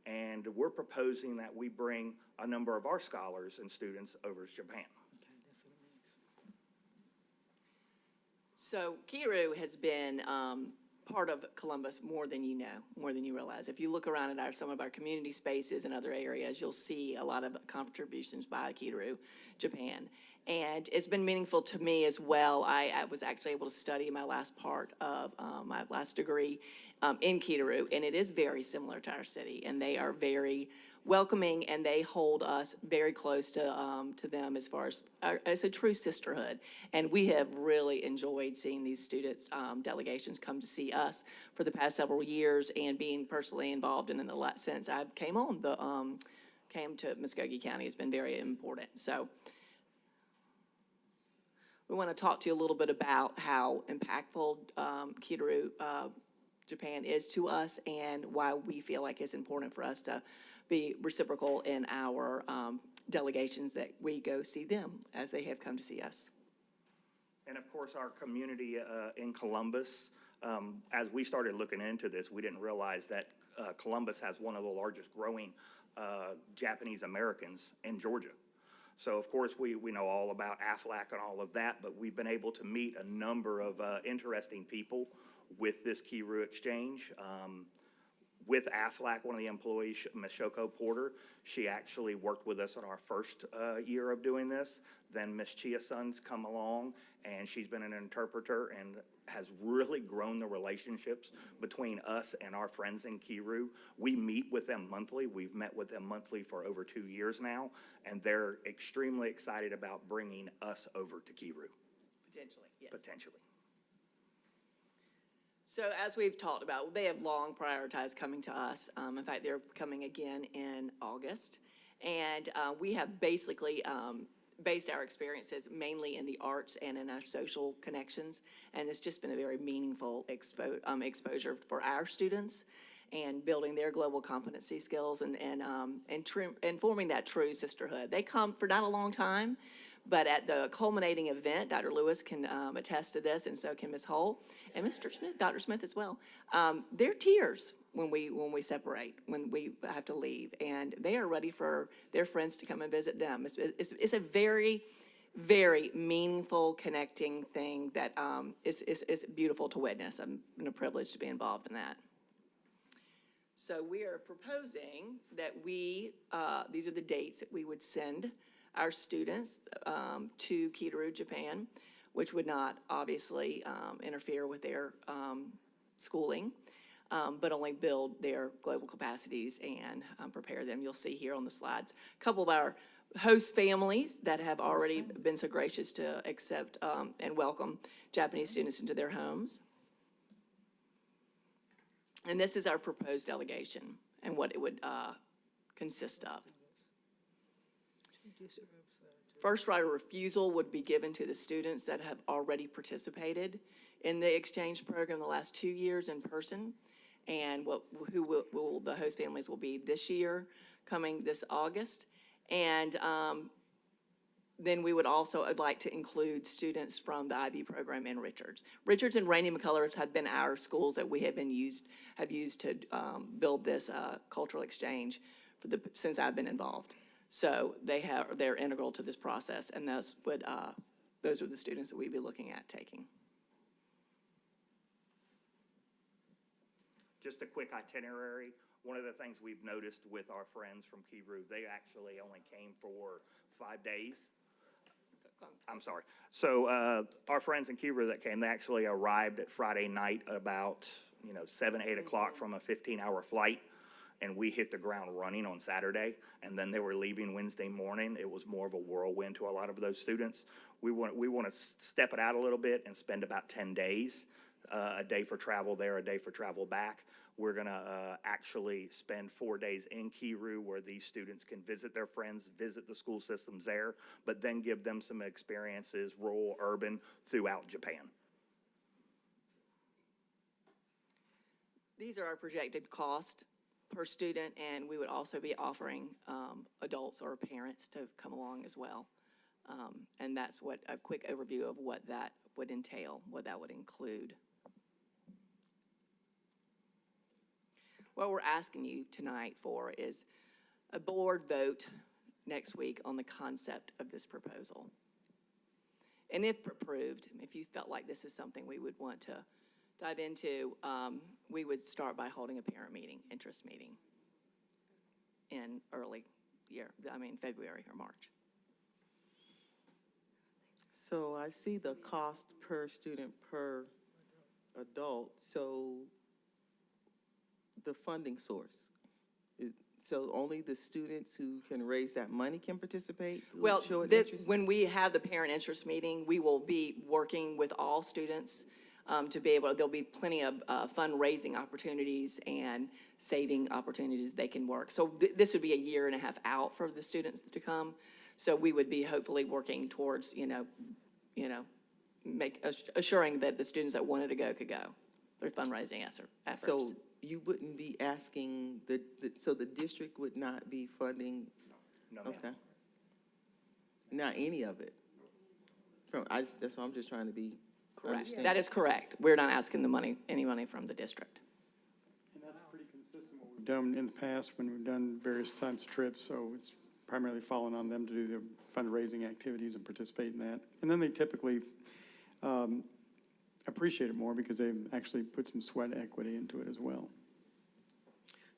And we're proposing that we bring a number of our scholars and students over to Japan. So Kiru has been part of Columbus more than you know, more than you realize. If you look around at some of our community spaces and other areas, you'll see a lot of contributions by Kiru, Japan. And it's been meaningful to me as well. I was actually able to study my last part of my last degree in Kiru, and it is very similar to our city, and they are very welcoming, and they hold us very close to them as far as a true sisterhood. And we have really enjoyed seeing these students, delegations come to see us for the past several years, and being personally involved in the since I came to Muscogee County has been very important. So we want to talk to you a little bit about how impactful Kiru, Japan is to us, and why we feel like it's important for us to be reciprocal in our delegations that we go see them as they have come to see us. And of course, our community in Columbus, as we started looking into this, we didn't realize that Columbus has one of the largest growing Japanese Americans in Georgia. So of course, we know all about AFLAC and all of that, but we've been able to meet a number of interesting people with this Kiru exchange. With AFLAC, one of the employees, Ms. Shoko Porter, she actually worked with us on our first year of doing this. Then Ms. Chia-sun's come along, and she's been an interpreter and has really grown the relationships between us and our friends in Kiru. We meet with them monthly. We've met with them monthly for over 2 years now, and they're extremely excited about bringing us over to Kiru. Potentially, yes. Potentially. So as we've talked about, they have long prioritized coming to us. In fact, they're coming again in August. And we have basically based our experiences mainly in the arts and in our social connections. And it's just been a very meaningful exposure for our students, and building their global competency skills and forming that true sisterhood. They come for not a long time, but at the culminating event, Dr. Lewis can attest to this, and so can Ms. Hull, and Mr. Smith, Dr. Smith as well. They're tears when we separate, when we have to leave, and they are ready for their friends to come and visit them. It's a very, very meaningful, connecting thing that is beautiful to witness. I'm privileged to be involved in that. So we are proposing that these are the dates that we would send our students to Kiru, Japan, which would not obviously interfere with their schooling, but only build their global capacities and prepare them. You'll see here on the slides a couple of our host families that have already been so gracious to accept and welcome Japanese students into their homes. And this is our proposed delegation and what it would consist of. First right of refusal would be given to the students that have already participated in the exchange program the last 2 years in person, and the host families will be this year, coming this August. And then we would also like to include students from the IB program in Richards. Richards and Rainey McCullers have been our schools that we have used to build this cultural exchange since I've been involved. So they're integral to this process, and those are the students that we'd be looking at taking. Just a quick itinerary. One of the things we've noticed with our friends from Kiru, they actually only came for 5 days. I'm sorry. So our friends in Cuba that came, they actually arrived at Friday night about, 7, 8 o'clock from a 15-hour flight. And we hit the ground running on Saturday. And then they were leaving Wednesday morning. It was more of a whirlwind to a lot of those students. We want to step it out a little bit and spend about 10 days, a day for travel there, a day for travel back. We're going to actually spend 4 days in Kiru where these students can visit their friends, visit the school systems there, but then give them some experiences, rural, urban, throughout Japan. These are our projected cost per student, and we would also be offering adults or parents to come along as well. And that's what a quick overview of what that would entail, what that would include. What we're asking you tonight for is a board vote next week on the concept of this proposal. And if approved, if you felt like this is something we would want to dive into, we would start by holding a parent meeting, interest meeting in February or March. So I see the cost per student per adult, so the funding source. So only the students who can raise that money can participate? Who Well, show an interest? when we have the parent interest meeting, we will be working with all students to be able, there'll be plenty of fundraising opportunities and saving opportunities they can work. So this would be a year and a half out for the students to come. So we would be hopefully working towards, assuring that the students that wanted to go could go through fundraising efforts. So you wouldn't be asking, so the district would not be funding? No, Okay. Not any of it? That's why I'm just trying to be. Correct. Understand. That is correct. We're not asking any money from the district. And that's pretty consistent with what we've done in the past when we've done various types of trips, so it's primarily fallen on them to do the fundraising activities and participate in that. And then they typically appreciate it more because they've actually put some sweat equity into it as well.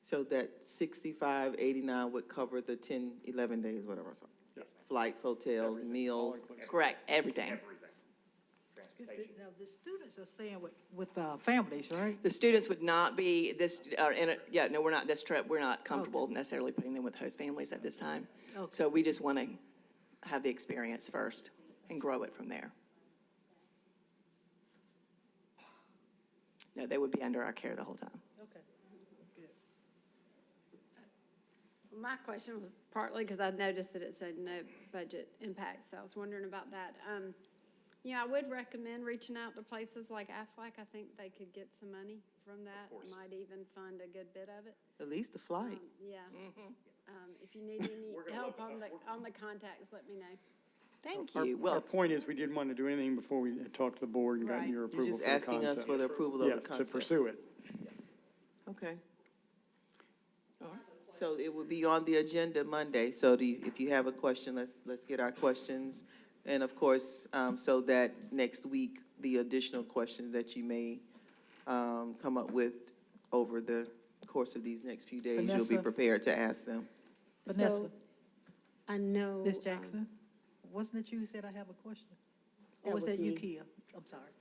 So that 6589 would cover the 10, 11 days, whatever, so. Yes, Flights, hotels, meals. Correct, everything. Now, the students are staying with families, right? The students would not be we're not, this trip, we're not comfortable necessarily putting them with host families at this time. Okay. So we just want to have the experience first and grow it from there. No, they would be under our care the whole time. Okay, good. My question was partly because I noticed that it said no budget impact, so I was wondering about that. I would recommend reaching out to places like AFLAC. I think they could get some money from that. Might even fund a good bit of it. At least the flight. Yeah. If you need any help on the contacts, let me know. Thank Our- you. Our Well, point is, we didn't want to do anything before we had talked to the board and gotten Right. your You're approval just for the asking us concept. for the approval of the Yeah, concept. to pursue it. Okay. So it will be on the agenda Monday, so if you have a question, let's get our questions. And of course, so that next week, the additional questions that you may come up with over the course of these next few days, you'll be Vanessa? prepared to ask them. Vanessa, I know. Ms. Jackson, wasn't it you who said I have a question? Or That was that was you, me. Kia? I'm sorry.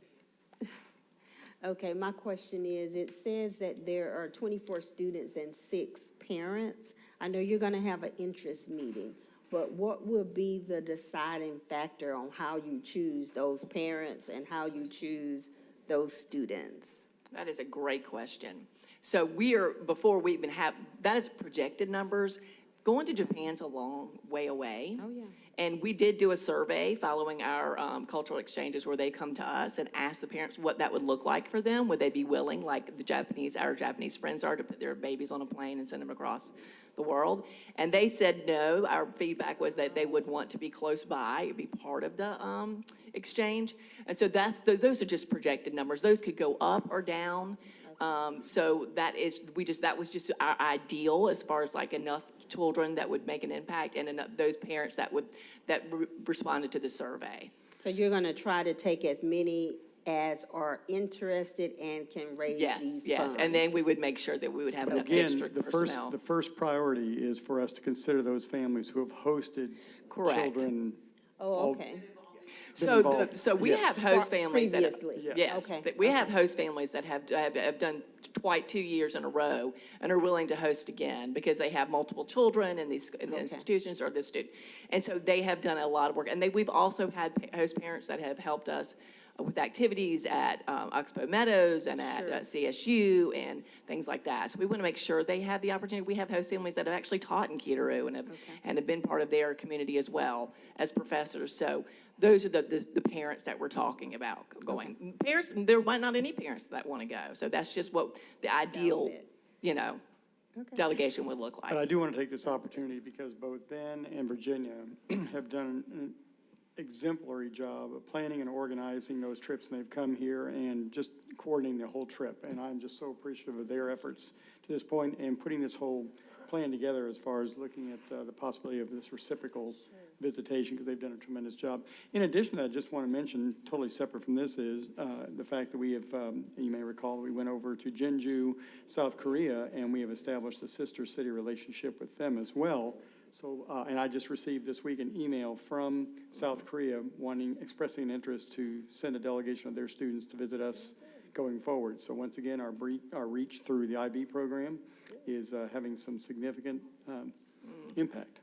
Okay, my question is, it says that there are 24 students and 6 parents. I know you're going to have an interest meeting, but what will be the deciding factor on how you choose those parents and how you choose those students? that is a great question. So before we even have, that is projected numbers. Going to Japan's a long way away. Oh, yeah. And we did do a survey following our cultural exchanges where they come to us and ask the parents what that would look like for them. Would they be willing, like our Japanese friends are, to put their babies on a plane and send them across the world? And they said no. Our feedback was that they would want to be close by, be part of the exchange. And so those are just projected numbers. Those could go up or down. So that was just our ideal as far as like enough children that would make an impact and enough, those parents that responded to the survey. So you're going to try to take as many as are interested and can raise these funds? Yes, and then we would make sure that we would have enough Again, extra personnel. the first priority is for us to consider those families who have hosted Correct. children. Oh, okay. So, involved. so we Yes. have host families that have, Previously. yes, Okay, that we have host families that have done quite 2 years in a row and are willing to host again because they have multiple children in the institutions or the student. And so they have done a lot of work. And we've also had host parents that have helped us with activities at Oxbow Meadows and at CSU and things like that. So we want to make sure they have the opportunity. We have host families that have actually taught in Keteroo and have been part of their community as well as professors. So those are the parents that we're talking about going. Parents, there might not any parents that want to go. So that's just what the ideal, delegation would look like. But I do want to take this opportunity because both Ben and Virginia have done an exemplary job of planning and organizing those trips, and they've come here and just coordinating the whole trip. And I'm just so appreciative of their efforts to this point and putting this whole plan together as far as looking at the possibility of this reciprocal visitation, because they've done a tremendous job. In addition to that, I just want to mention, totally separate from this, is the fact that we have, you may recall, we went over to Jeonju, South Korea, and we have established a sister city relationship with them as well. So, and I just received this week an email from South Korea expressing an interest to send a delegation of their students to visit us going forward. So once again, our reach through the IB program is having some significant impact.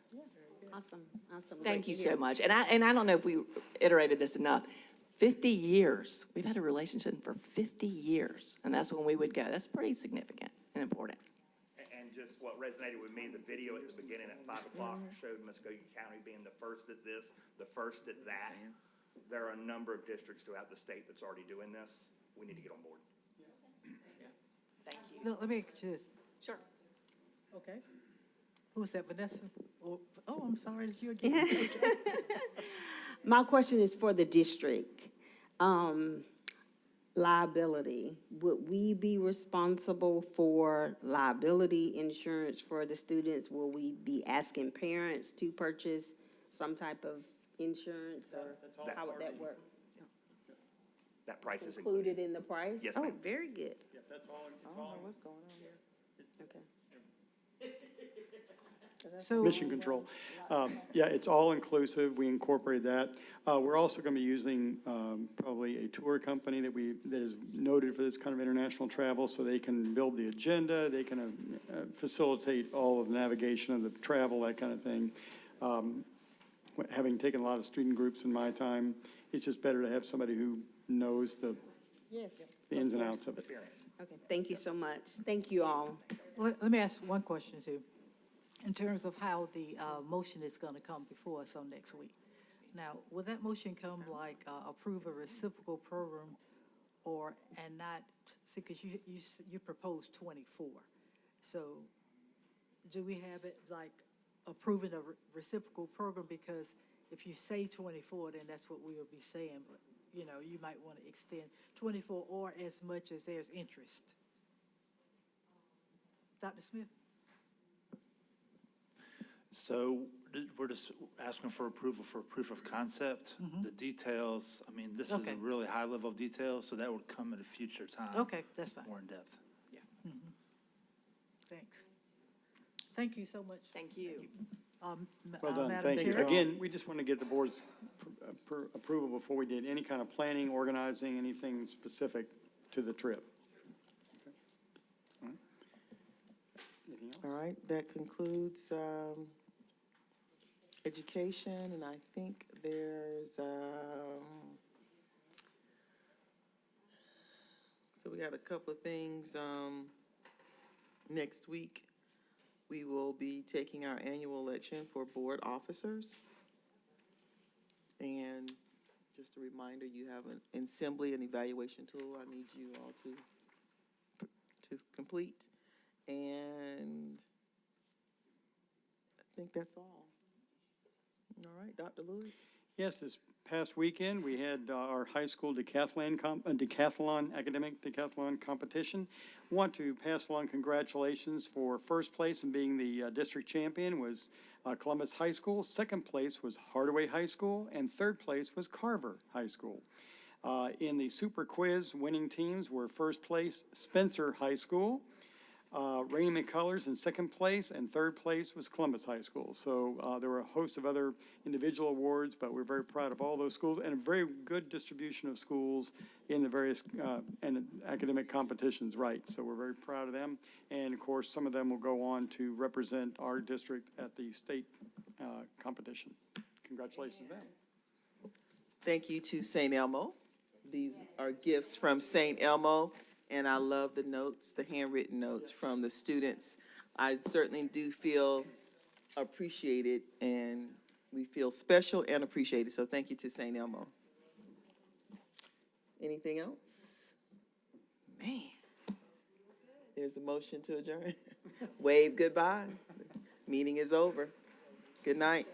awesome, awesome. Thank Great you to so hear. much. And I don't know if we iterated this enough. 50 years. We've had a relationship for 50 years. And that's when we would go. That's pretty significant and important. And just what resonated with me, the video at the beginning at 5 o'clock showed Muscogee County being the first at this, the first at that. There are a number of districts throughout the state that's already doing this. We need to get on board. Thank you. Let me just, Sure. okay. Who's that, Vanessa? Oh, I'm sorry, it's you again. My question is for the district. Liability, would we be responsible for liability insurance for the students? Will we be asking parents to purchase some type of insurance, or how would that work? That price is Included in the price? Yes, Oh, ma'am. very good. Yeah, that's all. I don't know what's going on here. Okay. So, Mission control. Yeah, it's all inclusive. We incorporate that. We're also going to be using probably a tour company that is noted for this kind of international travel, so they can build the agenda, they can facilitate all of the navigation of the travel, that kind of thing. Having taken a lot of student groups in my time, it's just better to have somebody who knows the ins and outs of it. Okay, thank you so much. Thank you all. let me ask one question too. In terms of how the motion is going to come before us on next week. Now, will that motion come like approve a reciprocal program and not, see, because you proposed 24. So do we have it like approving a reciprocal program? Because if you say 24, then that's what we will be saying. But, you might want to extend 24 or as much as there's interest. Dr. Smith? So we're just asking for approval for proof of concept. The details, I mean, this is Okay. a really high level of detail, so that would come at a future time. Okay, that's fine. More in depth. Thanks. Thank you so much. Thank you. Well done, Madam thank you. Chair. Again, we just want to get the board's approval before we did any kind of planning, organizing, anything specific to the trip. Okay. All right. Anything else? All right, that concludes education, and I think there's, so we got a couple of things. Next week, we will be taking our annual election for board officers. And just a reminder, you have an assembly and evaluation tool I need you all to complete. And I think that's all. All right, Dr. Lewis? Yes, this past weekend, we had our high school academic decathlon competition. Want to pass along congratulations for first place and being the district champion was Columbus High School. Second place was Hardaway High School, and third place was Carver High School. In the super quiz, winning teams were first place Spencer High School. Rainham and Colors in second place, and third place was Columbus High School. So there were a host of other individual awards, but we're very proud of all those schools, and a very good distribution of schools in the various and academic competitions, right? So we're very proud of them. And of course, some of them will go on to represent our district at the state competition. Congratulations to them. Thank you to St. Elmo. These are gifts from St. Elmo, and I love the notes, the handwritten notes from the students. I certainly do feel appreciated, and we feel special and appreciated, so thank you to St. Elmo. Anything else? Man, there's a motion to adjourn. Wave goodbye. Meeting is over. Good night.